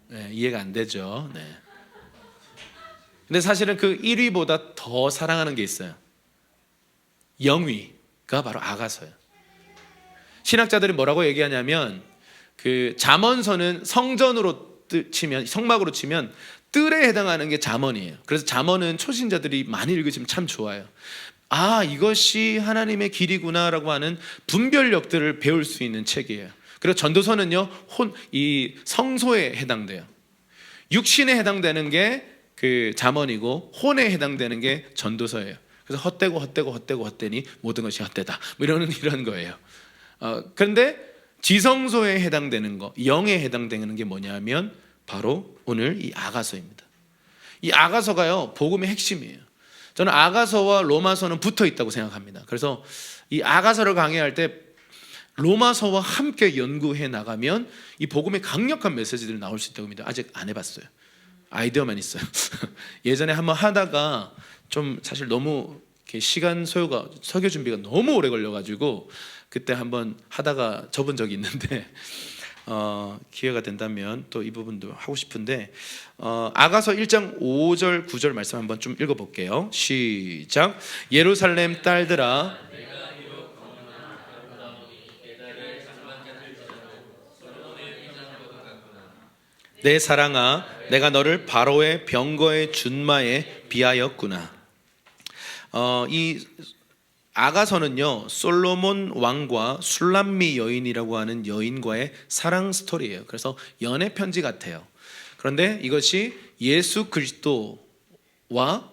네, 이해가 안 되죠. 네. 근데 사실은 그 1위보다 더 사랑하는 게 있어요. 영위가 바로 아가서예요. 신학자들이 뭐라고 얘기하냐면, 그 잠언서는 성전으로 치면, 성막으로 치면 뜰에 해당하는 게 잠언이에요. 그래서 잠언은 초신자들이 많이 읽으시면 참 좋아요. 이것이 하나님의 길이구나라고 하는 분별력들을 배울 수 있는 책이에요. 그리고 전도서는요, 이 성소에 해당돼요. 육신에 해당되는 게 그 잠언이고 혼에 해당되는 게 전도서예요. 그래서 헛되니 모든 것이 헛되다, 뭐 이런 거예요. 그런데 지성소에 해당되는 거, 영에 해당되는 게 뭐냐면 바로 오늘 이 아가서입니다. 이 아가서가요, 복음의 핵심이에요. 저는 아가서와 로마서는 붙어 있다고 생각합니다. 그래서 이 아가서를 강의할 때 로마서와 함께 연구해 나가면 이 복음의 강력한 메시지들이 나올 수 있다고 합니다. 아직 안 해봤어요. 아이디어만 있어요. 예전에 한번 하다가 좀 사실 너무 시간 소요가, 설교 준비가 너무 오래 걸려가지고 그때 한번 하다가 접은 적이 있는데, 기회가 된다면 또 이 부분도 하고 싶은데, 아가서 1장 5절 9절 말씀 한번 좀 읽어볼게요. 시작. 예루살렘 딸들아, 내 사랑아, 내가 너를 바로의 병거의 준마에 비하였구나. 이 아가서는요, 솔로몬 왕과 술람미 여인이라고 하는 여인과의 사랑 스토리예요. 그래서 연애 편지 같아요. 그런데 이것이 예수 그리스도와,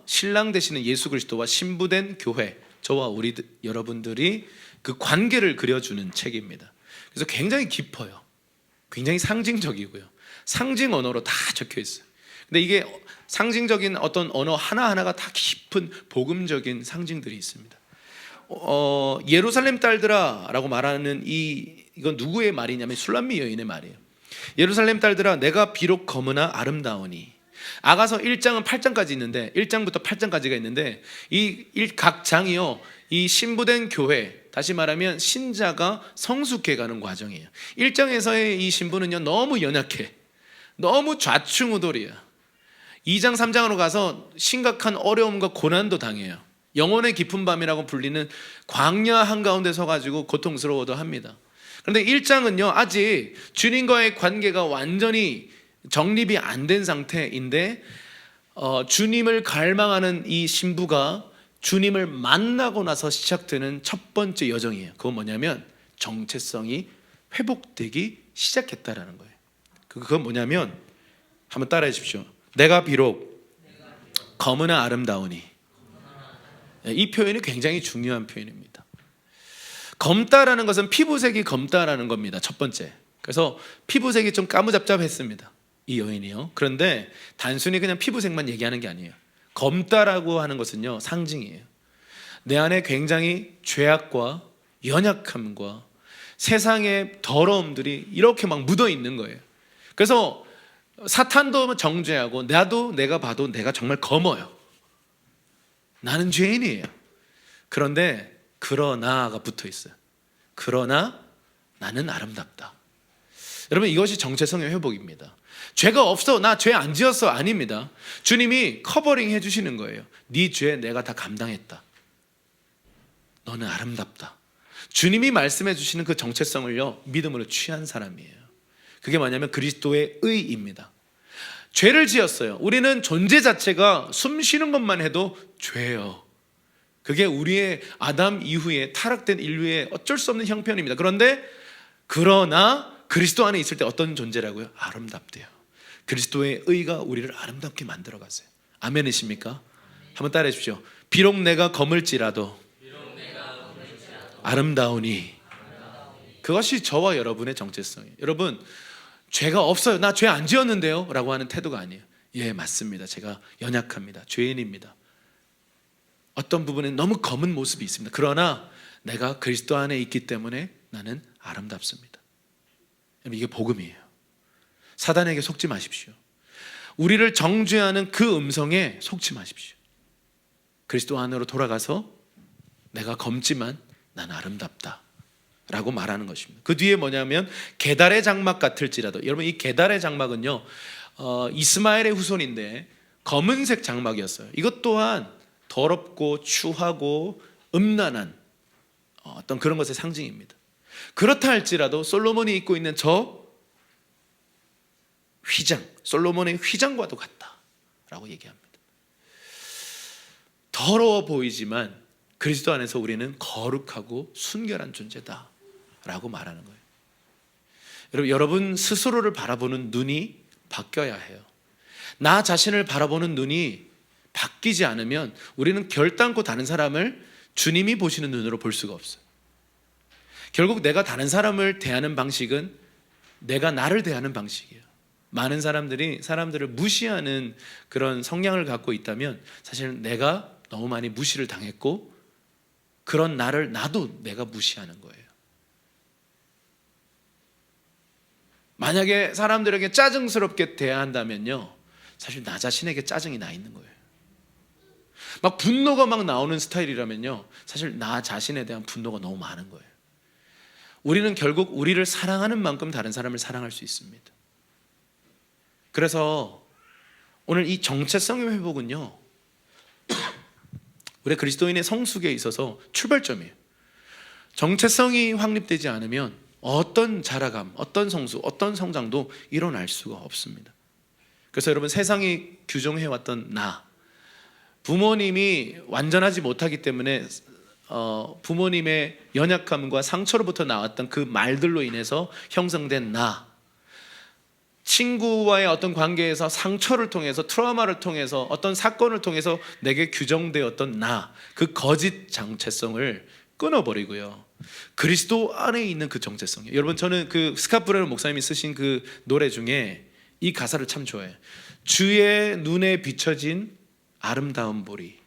신랑 되시는 예수 그리스도와 신부된 교회, 저와 우리 여러분들이 그 관계를 그려주는 책입니다. 그래서 굉장히 깊어요. 굉장히 상징적이고요. 상징 언어로 다 적혀 있어요. 근데 이게 상징적인 어떤 언어 하나하나가 다 깊은 복음적인 상징들이 있습니다. 예루살렘 딸들아 라고 말하는 이건 누구의 말이냐면 술람미 여인의 말이에요. 예루살렘 딸들아 내가 비록 검으나 아름다우니. 아가서 1장은 8장까지 있는데 1장부터 8장까지가 있는데 이 각 장이요 이 신부된 교회, 다시 말하면 신자가 성숙해 가는 과정이에요. 1장에서의 이 신부는요 너무 연약해, 너무 좌충우돌이야. 2장 3장으로 가서 심각한 어려움과 고난도 당해요. 영혼의 깊은 밤이라고 불리는 광야 한가운데 서가지고 고통스러워도 합니다. 그런데 1장은요 아직 주님과의 관계가 완전히 정립이 안 된 상태인데 주님을 갈망하는 이 신부가 주님을 만나고 나서 시작되는 첫 번째 여정이에요. 그건 뭐냐면 정체성이 회복되기 시작했다라는 거예요. 그건 뭐냐면 한번 따라해 주십시오. 내가 비록 검으나 아름다우니. 이 표현이 굉장히 중요한 표현입니다. 검다라는 것은 피부색이 검다라는 겁니다. 첫 번째. 그래서 피부색이 좀 까무잡잡했습니다. 이 여인이요. 그런데 단순히 그냥 피부색만 얘기하는 게 아니에요. 검다라고 하는 것은요 상징이에요. 내 안에 굉장히 죄악과 연약함과 세상의 더러움들이 이렇게 막 묻어 있는 거예요. 그래서 사탄도 정죄하고 나도 내가 봐도 내가 정말 검어요. 나는 죄인이에요. 그런데 그러나가 붙어 있어요. 그러나 나는 아름답다. 여러분 이것이 정체성의 회복입니다. 죄가 없어, 나 죄 안 지었어, 아닙니다. 주님이 커버링 해주시는 거예요. 네 죄 내가 다 감당했다. 너는 아름답다. 주님이 말씀해 주시는 그 정체성을요 믿음으로 취한 사람이에요. 그게 뭐냐면 그리스도의 의입니다. 죄를 지었어요. 우리는 존재 자체가 숨 쉬는 것만 해도 죄예요. 그게 우리의 아담 이후에 타락된 인류의 어쩔 수 없는 형편입니다. 그러나 그리스도 안에 있을 때 어떤 존재라고요? 아름답대요. 그리스도의 의가 우리를 아름답게 만들어 가세요. 아멘이십니까? 한번 따라해 주십시오. 비록 내가 검을지라도 아름다우니. 그것이 저와 여러분의 정체성이에요. 여러분 죄가 없어요. 나 죄 안 지었는데요 라고 하는 태도가 아니에요. 예, 맞습니다. 제가 연약합니다. 죄인입니다. 어떤 부분에 너무 검은 모습이 있습니다. 그러나 내가 그리스도 안에 있기 때문에 나는 아름답습니다. 이게 복음이에요. 사단에게 속지 마십시오. 우리를 정죄하는 그 음성에 속지 마십시오. 그리스도 안으로 돌아가서 내가 검지만 난 아름답다 라고 말하는 것입니다. 그 뒤에 뭐냐면 게달의 장막 같을지라도. 여러분 이 게달의 장막은요 이스마엘의 후손인데 검은색 장막이었어요. 이것 또한 더럽고 추하고 음란한 어떤 그런 것의 상징입니다. 그렇다 할지라도 솔로몬이 입고 있는 저 휘장, 솔로몬의 휘장과도 같다라고 얘기합니다. 더러워 보이지만 그리스도 안에서 우리는 거룩하고 순결한 존재다라고 말하는 거예요. 여러분 스스로를 바라보는 눈이 바뀌어야 해요. 나 자신을 바라보는 눈이 바뀌지 않으면 우리는 결단코 다른 사람을 주님이 보시는 눈으로 볼 수가 없어요. 결국 내가 다른 사람을 대하는 방식은 내가 나를 대하는 방식이에요. 많은 사람들이 사람들을 무시하는 그런 성향을 갖고 있다면 사실은 내가 너무 많이 무시를 당했고 그런 나를 나도 내가 무시하는 거예요. 만약에 사람들에게 짜증스럽게 대해야 한다면요 사실 나 자신에게 짜증이 나 있는 거예요. 막 분노가 막 나오는 스타일이라면요 사실 나 자신에 대한 분노가 너무 많은 거예요. 우리는 결국 우리를 사랑하는 만큼 다른 사람을 사랑할 수 있습니다. 그래서 오늘 이 정체성의 회복은요 우리 그리스도인의 성숙에 있어서 출발점이에요. 정체성이 확립되지 않으면 어떤 자라감, 어떤 성숙, 어떤 성장도 일어날 수가 없습니다. 그래서 여러분 세상이 규정해왔던 나, 부모님이 완전하지 못하기 때문에 부모님의 연약함과 상처로부터 나왔던 그 말들로 인해서 형성된 나, 친구와의 어떤 관계에서 상처를 통해서 트라우마를 통해서 어떤 사건을 통해서 내게 규정되었던 나, 그 거짓 정체성을 끊어버리고요 그리스도 안에 있는 그 정체성이에요. 여러분, 저는 그 스캇 브레너 목사님이 쓰신 그 노래 중에 이 가사를 참 좋아해요. 주의 눈에 비춰진 아름다운 보리.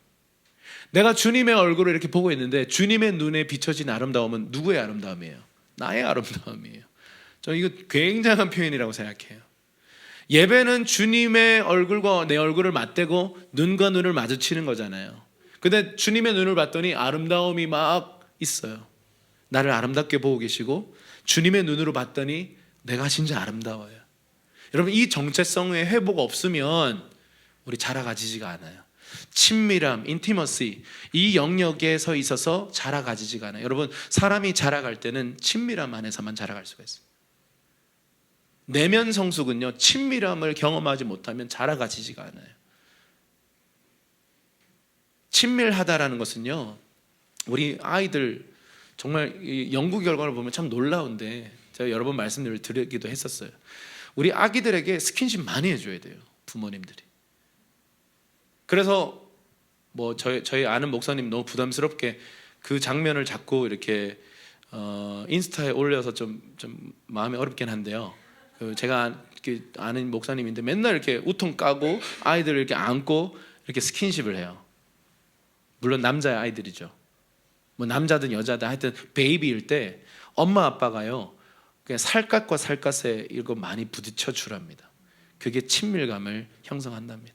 내가 주님의 얼굴을 이렇게 보고 있는데 주님의 눈에 비춰진 아름다움은 누구의 아름다움이에요? 나의 아름다움이에요. 저는 이거 굉장한 표현이라고 생각해요. 예배는 주님의 얼굴과 내 얼굴을 맞대고 눈과 눈을 마주치는 거잖아요. 근데 주님의 눈을 봤더니 아름다움이 막 있어요. 나를 아름답게 보고 계시고 주님의 눈으로 봤더니 내가 진짜 아름다워요. 여러분, 이 정체성의 회복 없으면 우리 자라가지지가 않아요. 친밀함, 인티머시, 이 영역에 있어서 자라가지지가 않아요. 여러분, 사람이 자라갈 때는 친밀함 안에서만 자라갈 수가 있어요. 내면 성숙은요, 친밀함을 경험하지 못하면 자라가지지가 않아요. 친밀하다라는 것은요, 우리 아이들 정말 이 연구 결과를 보면 참 놀라운데, 제가 여러 번 말씀을 드리기도 했었어요. 우리 아기들에게 스킨십 많이 해줘야 돼요, 부모님들이. 그래서 뭐 저희 아는 목사님 너무 부담스럽게 그 장면을 자꾸 이렇게 인스타에 올려서 좀 마음이 어렵긴 한데요. 제가 아는 목사님인데 맨날 이렇게 우통 까고 아이들을 이렇게 안고 이렇게 스킨십을 해요. 물론 남자의 아이들이죠. 뭐 남자든 여자든 하여튼 베이비일 때 엄마 아빠가요, 그냥 살갗과 살갗에 이거 많이 부딪혀 주랍니다. 그게 친밀감을 형성한답니다.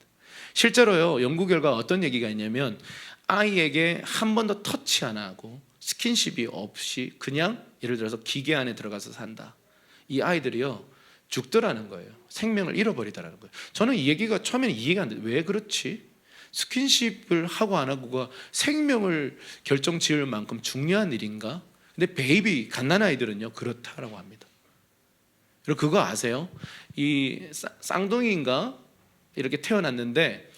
실제로요, 연구 결과 어떤 얘기가 있냐면 아이에게 한 번도 터치 안 하고 스킨십이 없이 그냥 예를 들어서 기계 안에 들어가서 산다. 이 아이들이요, 죽더라는 거예요. 생명을 잃어버리더라는 거예요. 저는 이 얘기가 처음에는 이해가 안 돼요. 왜 그렇지? 스킨십을 하고 안 하고가 생명을 결정지을 만큼 중요한 일인가? 근데 베이비, 갓난아이들은요 그렇다라고 합니다. 그리고 그거 아세요? 이 쌍둥이인가? 이렇게 태어났는데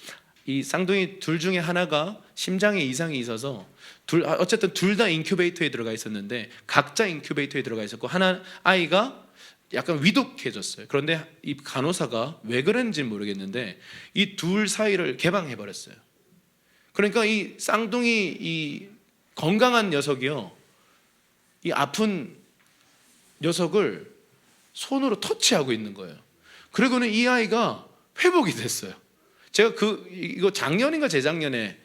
이 쌍둥이 둘 중에 하나가 심장에 이상이 있어서 어쨌든 둘 다 인큐베이터에 들어가 있었는데 각자 인큐베이터에 들어가 있었고 하나 아이가 약간 위독해졌어요. 그런데 이 간호사가 왜 그랬는지 모르겠는데 이 둘 사이를 개방해 버렸어요. 그러니까 이 쌍둥이 이 건강한 녀석이요, 이 아픈 녀석을 손으로 터치하고 있는 거예요. 그리고는 이 아이가 회복이 됐어요. 제가 이거 작년인가 재작년에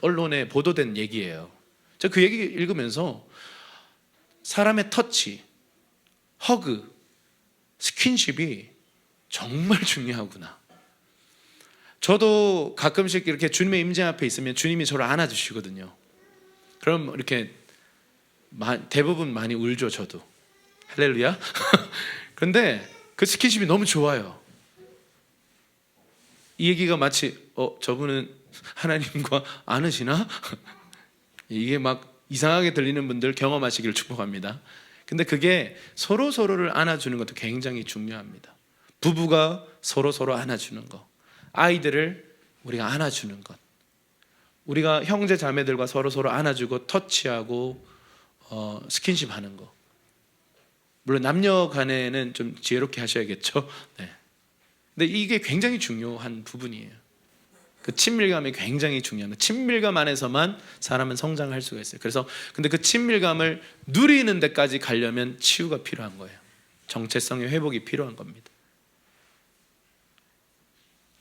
언론에 보도된 얘기예요. 제가 그 얘기 읽으면서 사람의 터치, 허그, 스킨십이 정말 중요하구나. 저도 가끔씩 이렇게 주님의 임재 앞에 있으면 주님이 저를 안아주시거든요. 그럼 이렇게 대부분 많이 울죠, 저도. 할렐루야. 그런데 그 스킨십이 너무 좋아요. 이 얘기가 마치 저분은 하나님과 안으시나? 이게 막 이상하게 들리는 분들 경험하시기를 축복합니다. 근데 그게 서로를 안아주는 것도 굉장히 중요합니다. 부부가 서로 안아주는 것, 아이들을 우리가 안아주는 것, 우리가 형제 자매들과 서로 안아주고 터치하고 스킨십 하는 것. 물론 남녀 간에는 좀 지혜롭게 하셔야겠죠. 네. 근데 이게 굉장히 중요한 부분이에요. 그 친밀감이 굉장히 중요합니다. 친밀감 안에서만 사람은 성장할 수가 있어요. 그래서 근데 그 친밀감을 누리는 데까지 가려면 치유가 필요한 거예요. 정체성의 회복이 필요한 겁니다.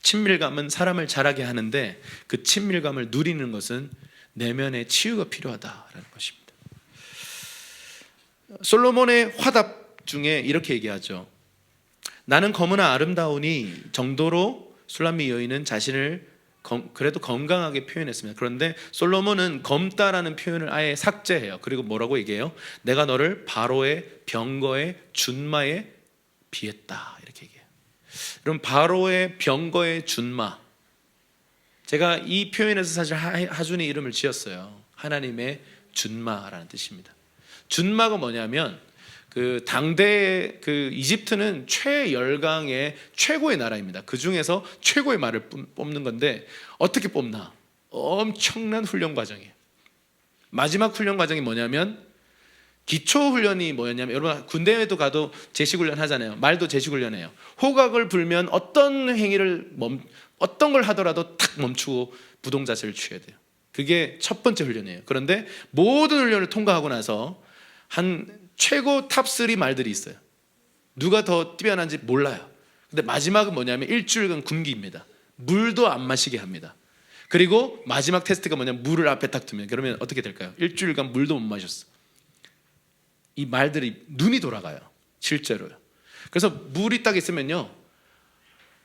친밀감은 사람을 자라게 하는데 그 친밀감을 누리는 것은 내면의 치유가 필요하다라는 것입니다. 솔로몬의 화답 중에 이렇게 얘기하죠. 나는 검으나 아름다우니 정도로 술람미 여인은 자신을 그래도 건강하게 표현했습니다. 그런데 솔로몬은 검다라는 표현을 아예 삭제해요. 그리고 뭐라고 얘기해요? 내가 너를 바로의 병거의 준마에 비했다, 이렇게 얘기해요. 그럼 바로의 병거의 준마, 제가 이 표현에서 사실 하준이 이름을 지었어요. 하나님의 준마라는 뜻입니다. 준마가 뭐냐면 그 당대 그 이집트는 최열강의 최고의 나라입니다. 그 중에서 최고의 말을 뽑는 건데 어떻게 뽑나? 엄청난 훈련 과정이에요. 마지막 훈련 과정이 뭐냐면 기초 훈련이 뭐였냐면 여러분 군대에도 가도 제식 훈련 하잖아요. 말도 제식 훈련해요. 호각을 불면 어떤 행위를 어떤 걸 하더라도 탁 멈추고 부동 자세를 취해야 돼요. 그게 첫 번째 훈련이에요. 그런데 모든 훈련을 통과하고 나서 한 최고 탑3 말들이 있어요. 누가 더 뛰어난지 몰라요. 근데 마지막은 뭐냐면 일주일간 굶기입니다. 물도 안 마시게 합니다. 그리고 마지막 테스트가 뭐냐면 물을 앞에 딱 두면, 그러면 어떻게 될까요? 일주일간 물도 못 마셨어. 이 말들이 눈이 돌아가요. 실제로요. 그래서 물이 딱 있으면요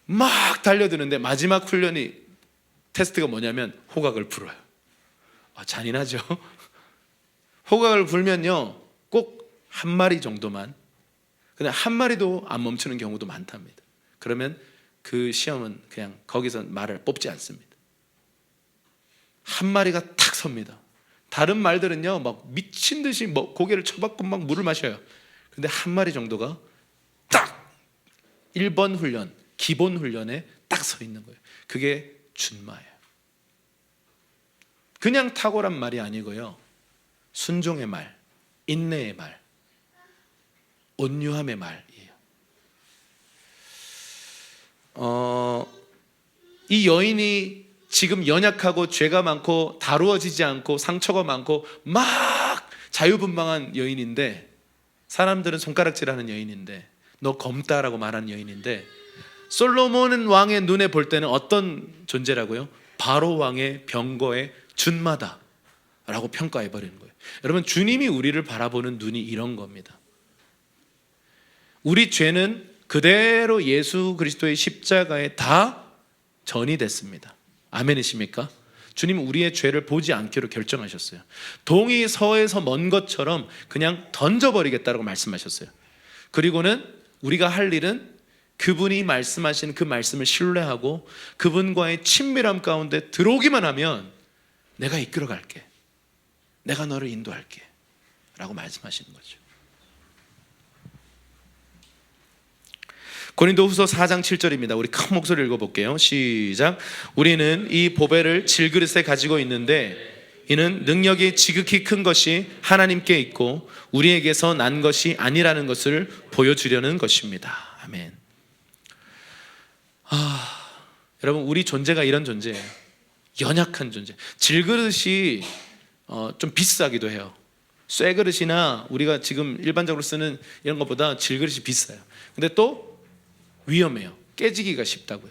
막 달려드는데 마지막 훈련이 테스트가 뭐냐면 호각을 불어요. 잔인하죠. 호각을 불면요 꼭 한 마리 정도만, 근데 한 마리도 안 멈추는 경우도 많답니다. 그러면 그 시험은 그냥 거기서 말을 뽑지 않습니다. 한 마리가 탁 섭니다. 다른 말들은요 막 미친 듯이 고개를 쳐박고 막 물을 마셔요. 근데 한 마리 정도가 딱 1번 훈련, 기본 훈련에 딱 서 있는 거예요. 그게 준마예요. 그냥 탁월한 말이 아니고요, 순종의 말, 인내의 말, 온유함의 말이에요. 이 여인이 지금 연약하고 죄가 많고 다루어지지 않고 상처가 많고 막 자유분방한 여인인데, 사람들은 손가락질하는 여인인데, 너 검다라고 말하는 여인인데, 솔로몬 왕의 눈에 볼 때는 어떤 존재라고요? 바로 왕의 병거의 준마다라고 평가해 버리는 거예요. 여러분, 주님이 우리를 바라보는 눈이 이런 겁니다. 우리 죄는 그대로 예수 그리스도의 십자가에 다 전이 됐습니다. 아멘이십니까? 주님은 우리의 죄를 보지 않기로 결정하셨어요. 동이 서에서 먼 것처럼 그냥 던져버리겠다고 말씀하셨어요. 그리고는 우리가 할 일은 그분이 말씀하신 그 말씀을 신뢰하고 그분과의 친밀함 가운데 들어오기만 하면 내가 이끌어갈게, 내가 너를 인도할게 라고 말씀하시는 거죠. 고린도후서 4장 7절입니다. 우리 큰 목소리로 읽어볼게요. 시작. 우리는 이 보배를 질그릇에 가지고 있는데 이는 능력이 지극히 큰 것이 하나님께 있고 우리에게서 난 것이 아니라는 것을 보여주려는 것입니다. 아멘. 여러분, 우리 존재가 이런 존재예요. 연약한 존재. 질그릇이 좀 비싸기도 해요. 쇠그릇이나 우리가 지금 일반적으로 쓰는 이런 것보다 질그릇이 비싸요. 근데 또 위험해요. 깨지기가 쉽다고요.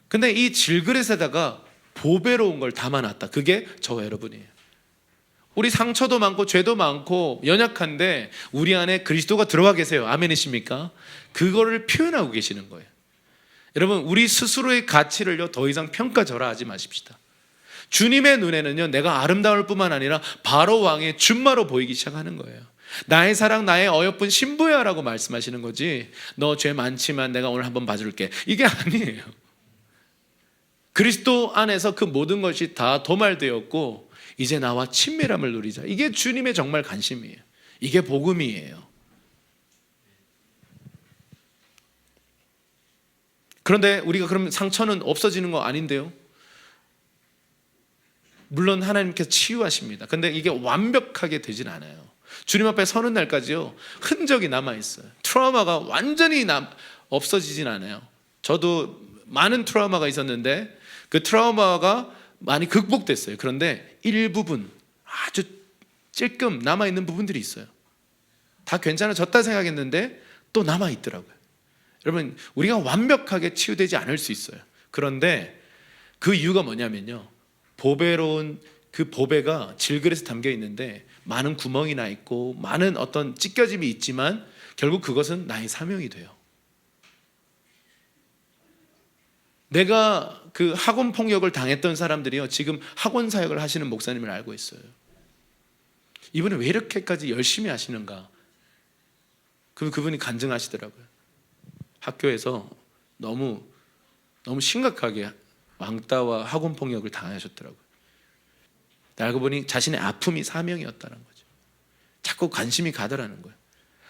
근데 이 질그릇에다가 보배로운 걸 담아놨다. 그게 저와 여러분이에요. 우리 상처도 많고 죄도 많고 연약한데 우리 안에 그리스도가 들어와 계세요. 아멘이십니까? 그거를 표현하고 계시는 거예요. 여러분, 우리 스스로의 가치를요 더 이상 평가절하하지 마십시다. 주님의 눈에는요 내가 아름다울 뿐만 아니라 바로 왕의 준마로 보이기 시작하는 거예요. 나의 사랑, 나의 어여쁜 신부야 라고 말씀하시는 거지, 너 죄 많지만 내가 오늘 한번 봐줄게, 이게 아니에요. 그리스도 안에서 그 모든 것이 다 도말되었고 이제 나와 친밀함을 누리자. 이게 주님의 정말 관심이에요. 이게 복음이에요. 그런데 우리가 그러면 상처는 없어지는 거 아닌데요? 물론 하나님께서 치유하십니다. 근데 이게 완벽하게 되진 않아요. 주님 앞에 서는 날까지요 흔적이 남아있어요. 트라우마가 완전히 없어지진 않아요. 저도 많은 트라우마가 있었는데 그 트라우마가 많이 극복됐어요. 그런데 일부분 아주 찔끔 남아있는 부분들이 있어요. 다 괜찮아졌다 생각했는데 또 남아있더라고요. 여러분, 우리가 완벽하게 치유되지 않을 수 있어요. 그런데 그 이유가 뭐냐면요, 보배로운 그 보배가 질그릇에 담겨 있는데 많은 구멍이 나 있고 많은 어떤 찢겨짐이 있지만 결국 그것은 나의 사명이 돼요. 내가 그 학원 폭력을 당했던 사람들이요 지금 학원 사역을 하시는 목사님을 알고 있어요. 이분이 왜 이렇게까지 열심히 하시는가, 그분이 간증하시더라고요. 학교에서 너무 심각하게 왕따와 학원 폭력을 당하셨더라고요. 알고 보니 자신의 아픔이 사명이었다는 거죠. 자꾸 관심이 가더라는 거예요.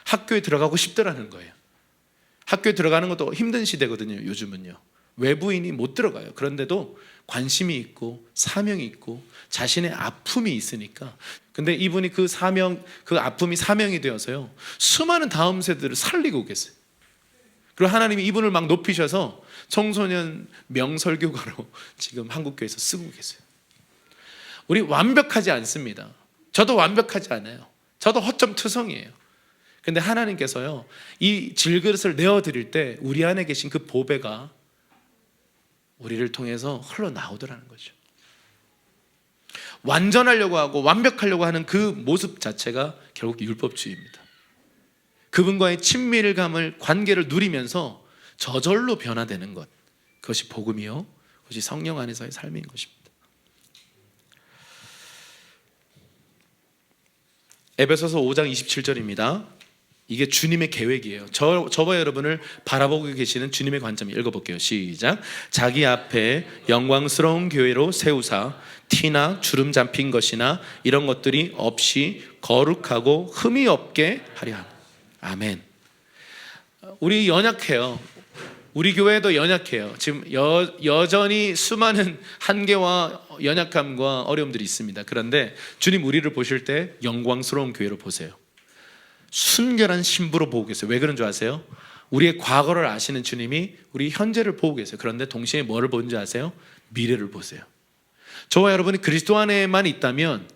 학교에 들어가고 싶더라는 거예요. 학교에 들어가는 것도 힘든 시대거든요. 요즘은요 외부인이 못 들어가요. 그런데도 관심이 있고 사명이 있고 자신의 아픔이 있으니까. 근데 이분이 그 사명, 그 아픔이 사명이 되어서요 수많은 다음 세대를 살리고 계세요. 그리고 하나님이 이분을 막 높이셔서 청소년 명설교가로 지금 한국교회에서 쓰고 계세요. 우리 완벽하지 않습니다. 저도 완벽하지 않아요. 저도 허점투성이에요. 근데 하나님께서요, 이 질그릇을 내어드릴 때 우리 안에 계신 그 보배가 우리를 통해서 흘러나오더라는 거죠. 완전하려고 하고 완벽하려고 하는 그 모습 자체가 결국 율법주의입니다. 그분과의 친밀감을, 관계를 누리면서 저절로 변화되는 것, 그것이 복음이요, 그것이 성령 안에서의 삶인 것입니다. 에베소서 5장 27절입니다. 이게 주님의 계획이에요. 저와 여러분을 바라보고 계시는 주님의 관점 읽어볼게요. 시작. 자기 앞에 영광스러운 교회로 세우사 티나 주름 잡힌 것이나 이런 것들이 없이 거룩하고 흠이 없게 하려 함. 아멘. 우리 연약해요. 우리 교회도 연약해요. 지금 여전히 수많은 한계와 연약함과 어려움들이 있습니다. 그런데 주님 우리를 보실 때 영광스러운 교회로 보세요. 순결한 신부로 보고 계세요. 왜 그런 줄 아세요? 우리의 과거를 아시는 주님이 우리 현재를 보고 계세요. 그런데 동시에 뭐를 보는지 아세요? 미래를 보세요. 저와 여러분이 그리스도 안에만 있다면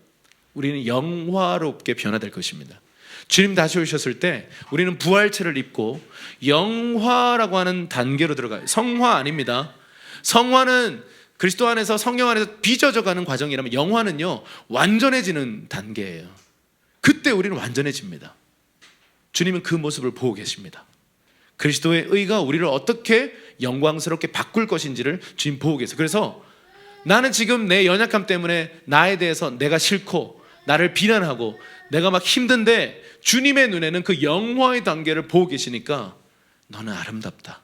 우리는 영화롭게 변화될 것입니다. 주님 다시 오셨을 때 우리는 부활체를 입고 영화라고 하는 단계로 들어가요. 성화 아닙니다. 성화는 그리스도 안에서, 성령 안에서 빚어져가는 과정이라면, 영화는요 완전해지는 단계예요. 그때 우리는 완전해집니다. 주님은 그 모습을 보고 계십니다. 그리스도의 의가 우리를 어떻게 영광스럽게 바꿀 것인지를 주님 보고 계세요. 그래서 나는 지금 내 연약함 때문에 나에 대해서 내가 싫고 나를 비난하고 내가 막 힘든데, 주님의 눈에는 그 영화의 단계를 보고 계시니까 너는 아름답다,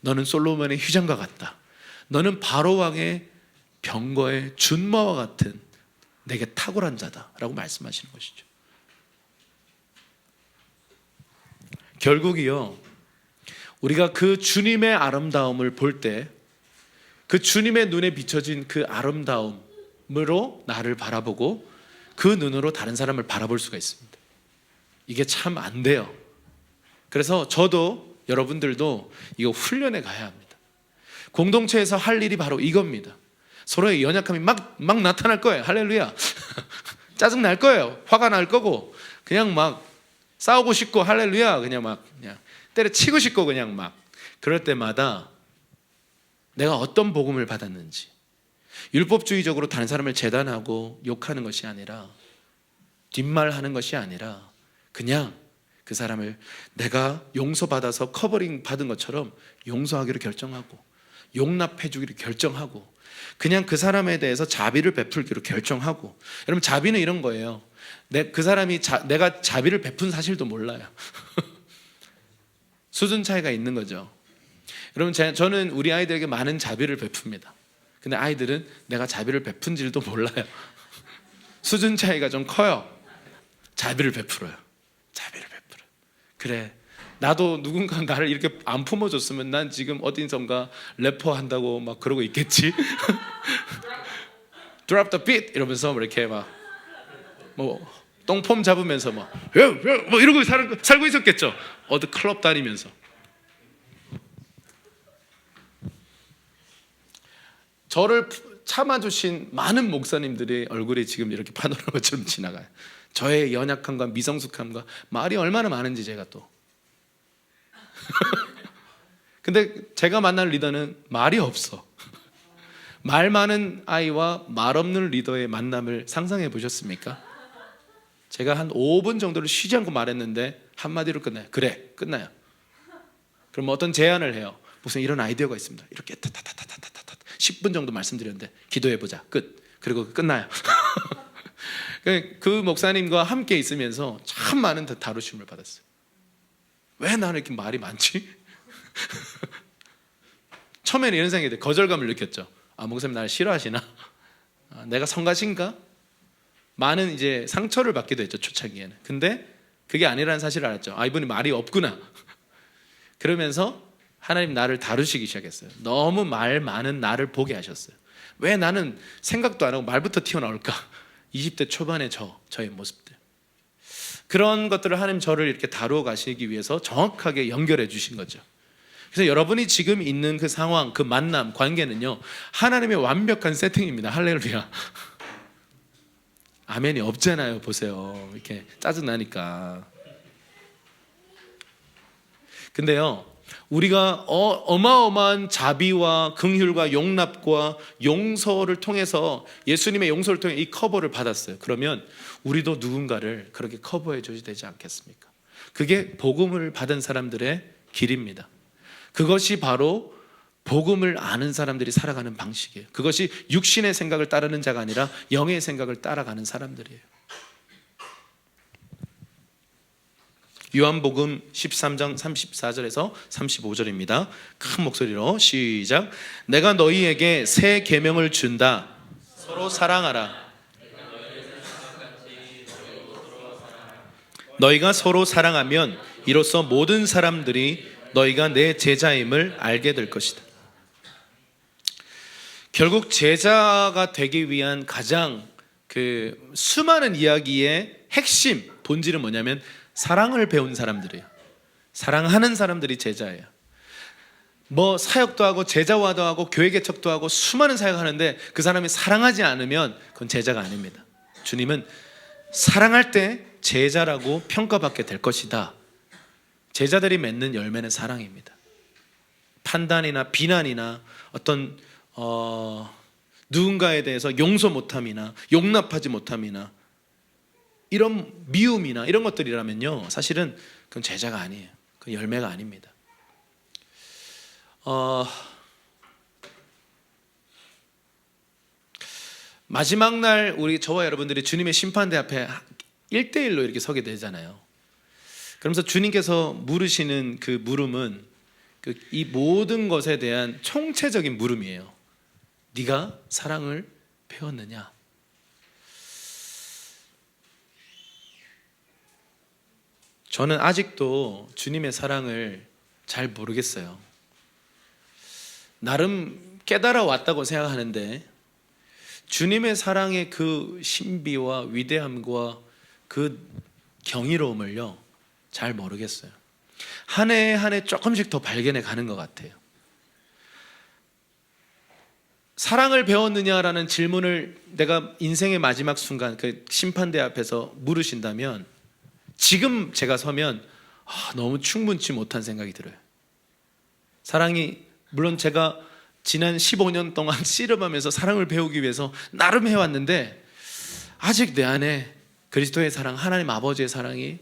너는 솔로몬의 휘장과 같다, 너는 바로왕의 병거의 준마와 같은 내게 탁월한 자다라고 말씀하시는 것이죠. 결국이요, 우리가 그 주님의 아름다움을 볼 때 그 주님의 눈에 비춰진 그 아름다움으로 나를 바라보고 그 눈으로 다른 사람을 바라볼 수가 있습니다. 이게 참 안 돼요. 그래서 저도 여러분들도 이거 훈련해 가야 합니다. 공동체에서 할 일이 바로 이겁니다. 서로의 연약함이 막 나타날 거예요. 할렐루야. 짜증 날 거예요. 화가 날 거고, 그냥 막 싸우고 싶고, 할렐루야, 그냥 때려치고 싶고, 그냥 막 그럴 때마다 내가 어떤 복음을 받았는지, 율법주의적으로 다른 사람을 재단하고 욕하는 것이 아니라, 뒷말하는 것이 아니라, 그냥 그 사람을 내가 용서받아서 커버링 받은 것처럼 용서하기로 결정하고 용납해 주기로 결정하고, 그냥 그 사람에 대해서 자비를 베풀기로 결정하고. 여러분, 자비는 이런 거예요. 그 사람이 내가 자비를 베푼 사실도 몰라요. 수준 차이가 있는 거죠. 여러분, 저는 우리 아이들에게 많은 자비를 베풉니다. 근데 아이들은 내가 자비를 베푼지도 몰라요. 수준 차이가 좀 커요. 자비를 베풀어요. 자비를 베풀어요. 그래, 나도 누군가 나를 이렇게 안 품어줬으면 난 지금 어딘선가 래퍼 한다고 막 그러고 있겠지. Drop the beat 이러면서 이렇게 막 똥폼 잡으면서 뭐 이러고 살고 있었겠죠. 어디 클럽 다니면서. 저를 참아주신 많은 목사님들의 얼굴이 지금 이렇게 파노라마처럼 지나가요. 저의 연약함과 미성숙함과 말이 얼마나 많은지 제가 또. 근데 제가 만날 리더는 말이 없어. 말 많은 아이와 말 없는 리더의 만남을 상상해 보셨습니까? 제가 한 5분 정도를 쉬지 않고 말했는데 한마디로 끝나요. 그래, 끝나요. 그럼 어떤 제안을 해요. 무슨 이런 아이디어가 있습니다. 이렇게 타타타타타타타 10분 정도 말씀드렸는데 기도해보자. 끝. 그리고 끝나요. 그 목사님과 함께 있으면서 참 많은 다루심을 받았어요. 왜 나는 이렇게 말이 많지? 처음에는 이런 생각이 들어요. 거절감을 느꼈죠. 목사님 나를 싫어하시나? 내가 성가신가? 많은 이제 상처를 받기도 했죠, 초창기에는. 근데 그게 아니라는 사실을 알았죠. 이분이 말이 없구나. 그러면서 하나님 나를 다루시기 시작했어요. 너무 말 많은 나를 보게 하셨어요. 왜 나는 생각도 안 하고 말부터 튀어나올까? 20대 초반의 저의 모습들. 그런 것들을 하나님 저를 이렇게 다루어 가시기 위해서 정확하게 연결해 주신 거죠. 그래서 여러분이 지금 있는 그 상황, 그 만남, 관계는요, 하나님의 완벽한 세팅입니다. 할렐루야. 아멘이 없잖아요. 보세요. 이렇게 짜증나니까. 근데요, 우리가 어마어마한 자비와 긍휼과 용납과 용서를 통해서, 예수님의 용서를 통해 이 커버를 받았어요. 그러면 우리도 누군가를 그렇게 커버해 줘야 되지 않겠습니까? 그게 복음을 받은 사람들의 길입니다. 그것이 바로 복음을 아는 사람들이 살아가는 방식이에요. 그것이 육신의 생각을 따르는 자가 아니라 영의 생각을 따라가는 사람들이에요. 요한복음 13장 34절에서 35절입니다. 큰 목소리로 시작. 내가 너희에게 새 계명을 준다. 서로 사랑하라. 너희가 서로 사랑하면 이로써 모든 사람들이 너희가 내 제자임을 알게 될 것이다. 결국 제자가 되기 위한 가장 수많은 이야기의 핵심, 본질은 뭐냐면 사랑을 배운 사람들이에요. 사랑하는 사람들이 제자예요. 뭐 사역도 하고 제자화도 하고 교회 개척도 하고 수많은 사역을 하는데 그 사람이 사랑하지 않으면 그건 제자가 아닙니다. 주님은 사랑할 때 제자라고 평가받게 될 것이다. 제자들이 맺는 열매는 사랑입니다. 판단이나 비난이나 어떤 누군가에 대해서 용서 못함이나 용납하지 못함이나 이런 미움이나 이런 것들이라면요, 사실은 그건 제자가 아니에요. 그건 열매가 아닙니다. 마지막 날 저와 여러분들이 주님의 심판대 앞에 1대1로 이렇게 서게 되잖아요. 그러면서 주님께서 물으시는 그 물음은 이 모든 것에 대한 총체적인 물음이에요. 네가 사랑을 배웠느냐? 저는 아직도 주님의 사랑을 잘 모르겠어요. 나름 깨달아 왔다고 생각하는데 주님의 사랑의 그 신비와 위대함과 그 경이로움을요, 잘 모르겠어요. 한 해 한 해 조금씩 더 발견해 가는 것 같아요. 사랑을 배웠느냐라는 질문을 내가 인생의 마지막 순간 그 심판대 앞에서 물으신다면 지금 제가 서면 너무 충분치 못한 생각이 들어요. 사랑이, 물론 제가 지난 15년 동안 씨름하면서 사랑을 배우기 위해서 나름 해왔는데 아직 내 안에 그리스도의 사랑, 하나님 아버지의 사랑이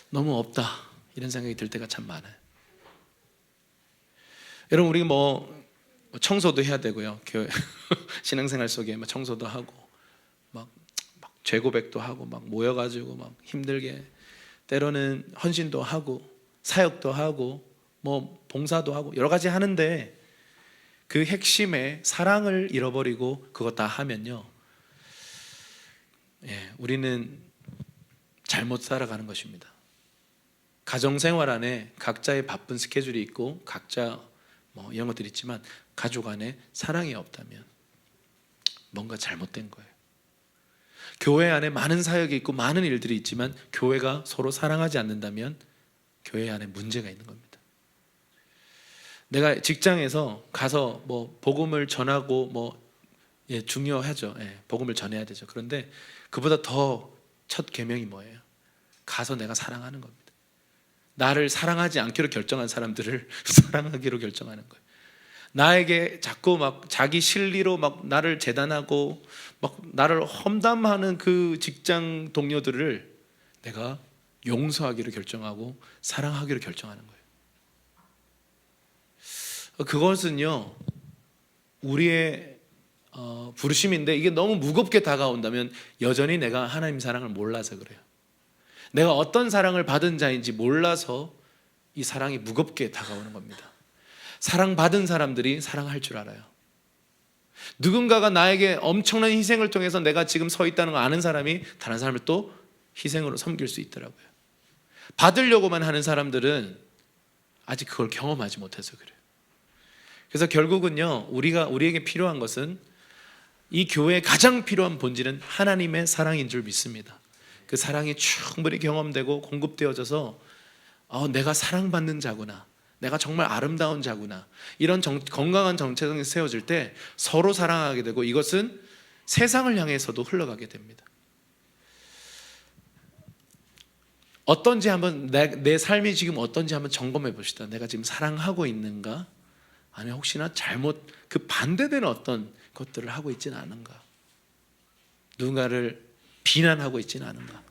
너무 없다, 이런 생각이 들 때가 참 많아요. 여러분, 우리 청소도 해야 되고요. 교회 신앙생활 속에 청소도 하고 막 죄고백도 하고 막 모여가지고 막 힘들게 때로는 헌신도 하고 사역도 하고 봉사도 하고 여러 가지 하는데 그 핵심에 사랑을 잃어버리고 그거 다 하면요, 우리는 잘못 살아가는 것입니다. 가정생활 안에 각자의 바쁜 스케줄이 있고 각자 이런 것들이 있지만 가족 안에 사랑이 없다면 뭔가 잘못된 거예요. 교회 안에 많은 사역이 있고 많은 일들이 있지만 교회가 서로 사랑하지 않는다면 교회 안에 문제가 있는 겁니다. 내가 직장에서 가서 복음을 전하고 중요하죠. 복음을 전해야 되죠. 그런데 그보다 더 첫 계명이 뭐예요? 가서 내가 사랑하는 겁니다. 나를 사랑하지 않기로 결정한 사람들을 사랑하기로 결정하는 거예요. 나에게 자꾸 자기 실리로 나를 재단하고 나를 험담하는 그 직장 동료들을 내가 용서하기로 결정하고 사랑하기로 결정하는 거예요. 그것은요, 우리의 부르심인데 이게 너무 무겁게 다가온다면 여전히 내가 하나님 사랑을 몰라서 그래요. 내가 어떤 사랑을 받은 자인지 몰라서 이 사랑이 무겁게 다가오는 겁니다. 사랑받은 사람들이 사랑할 줄 알아요. 누군가가 나에게 엄청난 희생을 통해서 내가 지금 서 있다는 걸 아는 사람이 다른 사람을 또 희생으로 섬길 수 있더라고요. 받으려고만 하는 사람들은 아직 그걸 경험하지 못해서 그래요. 그래서 결국은요, 우리에게 필요한 것은, 이 교회에 가장 필요한 본질은 하나님의 사랑인 줄 믿습니다. 그 사랑이 충분히 경험되고 공급되어져서 내가 사랑받는 자구나, 내가 정말 아름다운 자구나, 이런 건강한 정체성이 세워질 때 서로 사랑하게 되고 이것은 세상을 향해서도 흘러가게 됩니다. 어떤지 한번 내 삶이 지금 어떤지 한번 점검해 봅시다. 내가 지금 사랑하고 있는가? 아니면 혹시나 잘못 그 반대되는 어떤 것들을 하고 있지는 않은가? 누군가를 비난하고 있지는 않은가?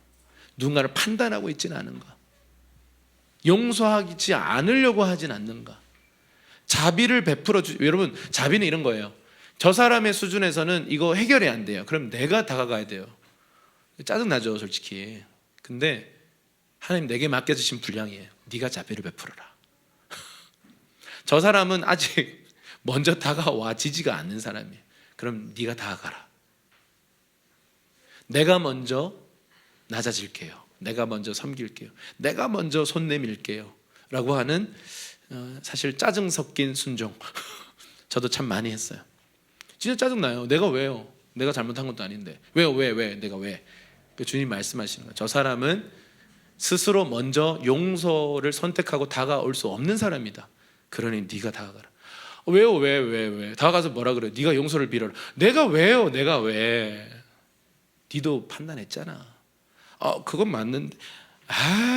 누군가를 판단하고 있지는 않은가? 용서하지 않으려고 하진 않는가? 자비를 베풀어 여러분, 자비는 이런 거예요. 저 사람의 수준에서는 이거 해결이 안 돼요. 그럼 내가 다가가야 돼요. 짜증나죠, 솔직히. 근데 하나님 내게 맡겨주신 분량이에요. 네가 자비를 베풀어라. 저 사람은 아직 먼저 다가와지지가 않는 사람이에요. 그럼 네가 다가가라. 내가 먼저 낮아질게요. 내가 먼저 섬길게요. 내가 먼저 손 내밀게요. 라고 하는 사실 짜증 섞인 순종. 저도 참 많이 했어요. 진짜 짜증나요. 내가 왜요? 내가 잘못한 것도 아닌데. 왜요? 왜? 내가 왜? 주님 말씀하시는 거예요. 저 사람은 스스로 먼저 용서를 선택하고 다가올 수 없는 사람이다. 그러니 네가 다가가라. 왜요? 왜? 다가가서 뭐라 그래요? 네가 용서를 빌어라. 내가 왜요? 내가 왜? 니도 판단했잖아. 그건 맞는데.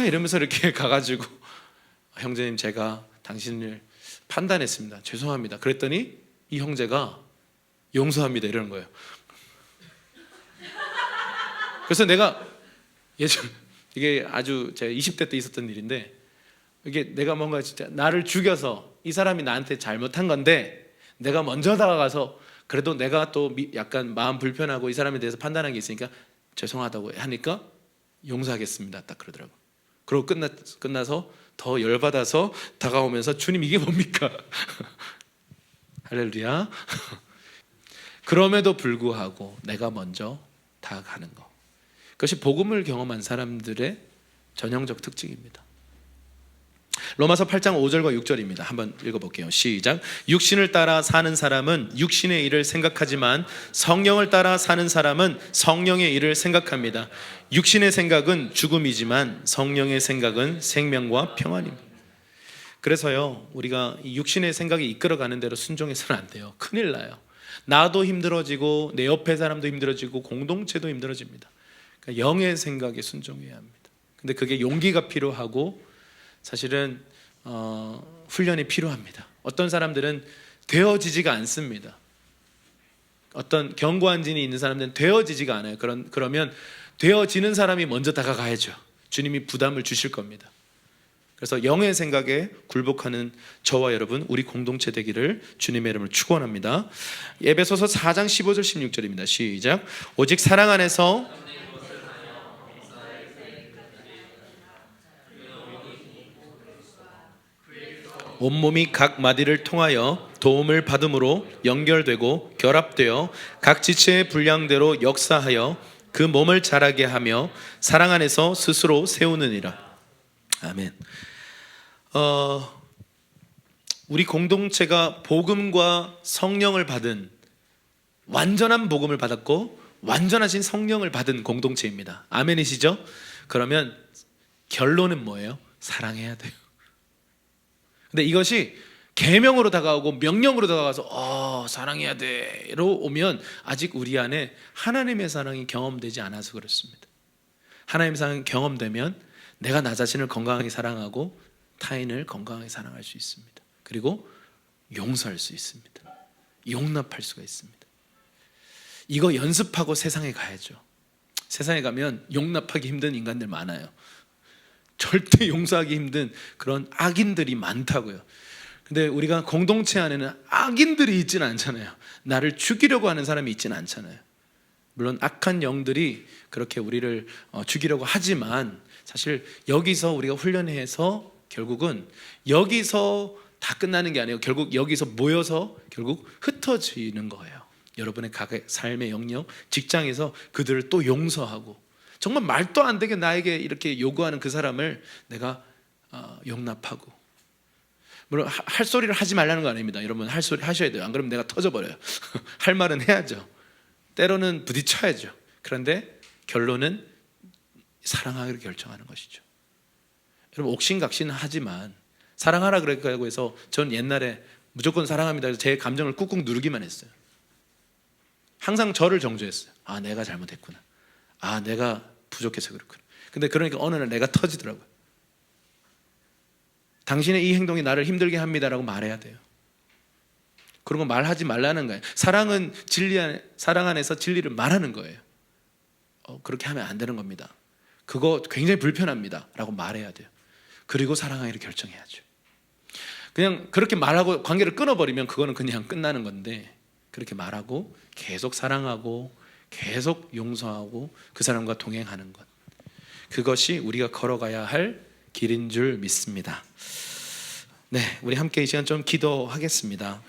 이러면서 이렇게 가가지고 형제님, 제가 당신을 판단했습니다. 죄송합니다. 그랬더니 이 형제가 용서합니다. 이러는 거예요. 그래서 내가 이게 아주 제가 20대 때 있었던 일인데, 이게 내가 뭔가 진짜 나를 죽여서 이 사람이 나한테 잘못한 건데 내가 먼저 다가가서 그래도 내가 또 약간 마음 불편하고 이 사람에 대해서 판단한 게 있으니까 죄송하다고 하니까 용서하겠습니다. 딱 그러더라고. 그러고 끝나서 더 열받아서 다가오면서 주님 이게 뭡니까? 할렐루야. 그럼에도 불구하고 내가 먼저 다가가는 거. 그것이 복음을 경험한 사람들의 전형적 특징입니다. 로마서 8장 5절과 6절입니다. 한번 읽어볼게요. 시작. 육신을 따라 사는 사람은 육신의 일을 생각하지만 성령을 따라 사는 사람은 성령의 일을 생각합니다. 육신의 생각은 죽음이지만 성령의 생각은 생명과 평안입니다. 그래서요, 우리가 이 육신의 생각이 이끌어가는 대로 순종해서는 안 돼요. 큰일 나요. 나도 힘들어지고 내 옆에 사람도 힘들어지고 공동체도 힘들어집니다. 그러니까 영의 생각에 순종해야 합니다. 근데 그게 용기가 필요하고 사실은 훈련이 필요합니다. 어떤 사람들은 되어지지가 않습니다. 어떤 견고한 진이 있는 사람들은 되어지지가 않아요. 그러면 되어지는 사람이 먼저 다가가야죠. 주님이 부담을 주실 겁니다. 그래서 영의 생각에 굴복하는 저와 여러분, 우리 공동체 되기를 주님의 이름으로 축원합니다. 에베소서 4장 15절 16절입니다. 시작. 오직 사랑 안에서 온몸이 각 마디를 통하여 도움을 받음으로 연결되고 결합되어 각 지체의 분량대로 역사하여 그 몸을 자라게 하며 사랑 안에서 스스로 세우느니라. 아멘. 우리 공동체가 복음과 성령을 받은, 완전한 복음을 받았고 완전하신 성령을 받은 공동체입니다. 아멘이시죠? 그러면 결론은 뭐예요? 사랑해야 돼요. 근데 이것이 계명으로 다가오고 명령으로 다가가서 사랑해야 돼로 오면 아직 우리 안에 하나님의 사랑이 경험되지 않아서 그렇습니다. 하나님의 사랑이 경험되면 내가 나 자신을 건강하게 사랑하고 타인을 건강하게 사랑할 수 있습니다. 그리고 용서할 수 있습니다. 용납할 수가 있습니다. 이거 연습하고 세상에 가야죠. 세상에 가면 용납하기 힘든 인간들 많아요. 절대 용서하기 힘든 그런 악인들이 많다고요. 근데 우리가 공동체 안에는 악인들이 있지는 않잖아요. 나를 죽이려고 하는 사람이 있지는 않잖아요. 물론 악한 영들이 그렇게 우리를 죽이려고 하지만 사실 여기서 우리가 훈련해서 결국은 여기서 다 끝나는 게 아니에요. 결국 여기서 모여서 결국 흩어지는 거예요. 여러분의 각의 삶의 영역, 직장에서 그들을 또 용서하고, 정말 말도 안 되게 나에게 이렇게 요구하는 그 사람을 내가 용납하고, 물론 할 소리를 하지 말라는 거 아닙니다. 여러분 할 소리 하셔야 돼요. 안 그러면 내가 터져버려요. 할 말은 해야죠. 때로는 부딪혀야죠. 그런데 결론은 사랑하기로 결정하는 것이죠. 여러분 옥신각신 하지만 사랑하라 그랬다고 해서 전 옛날에 무조건 사랑합니다 해서 제 감정을 꾹꾹 누르기만 했어요. 항상 저를 정죄했어요. 내가 잘못했구나. 내가 부족해서 그렇구나. 근데 그러니까 어느 날 내가 터지더라고요. 당신의 이 행동이 나를 힘들게 합니다라고 말해야 돼요. 그런 거 말하지 말라는 거예요. 사랑은 사랑 안에서 진리를 말하는 거예요. 그렇게 하면 안 되는 겁니다. 그거 굉장히 불편합니다 라고 말해야 돼요. 그리고 사랑하기를 결정해야죠. 그냥 그렇게 말하고 관계를 끊어버리면 그거는 그냥 끝나는 건데, 그렇게 말하고 계속 사랑하고 계속 용서하고 그 사람과 동행하는 것, 그것이 우리가 걸어가야 할 길인 줄 믿습니다. 네, 우리 함께 이 시간 좀 기도하겠습니다.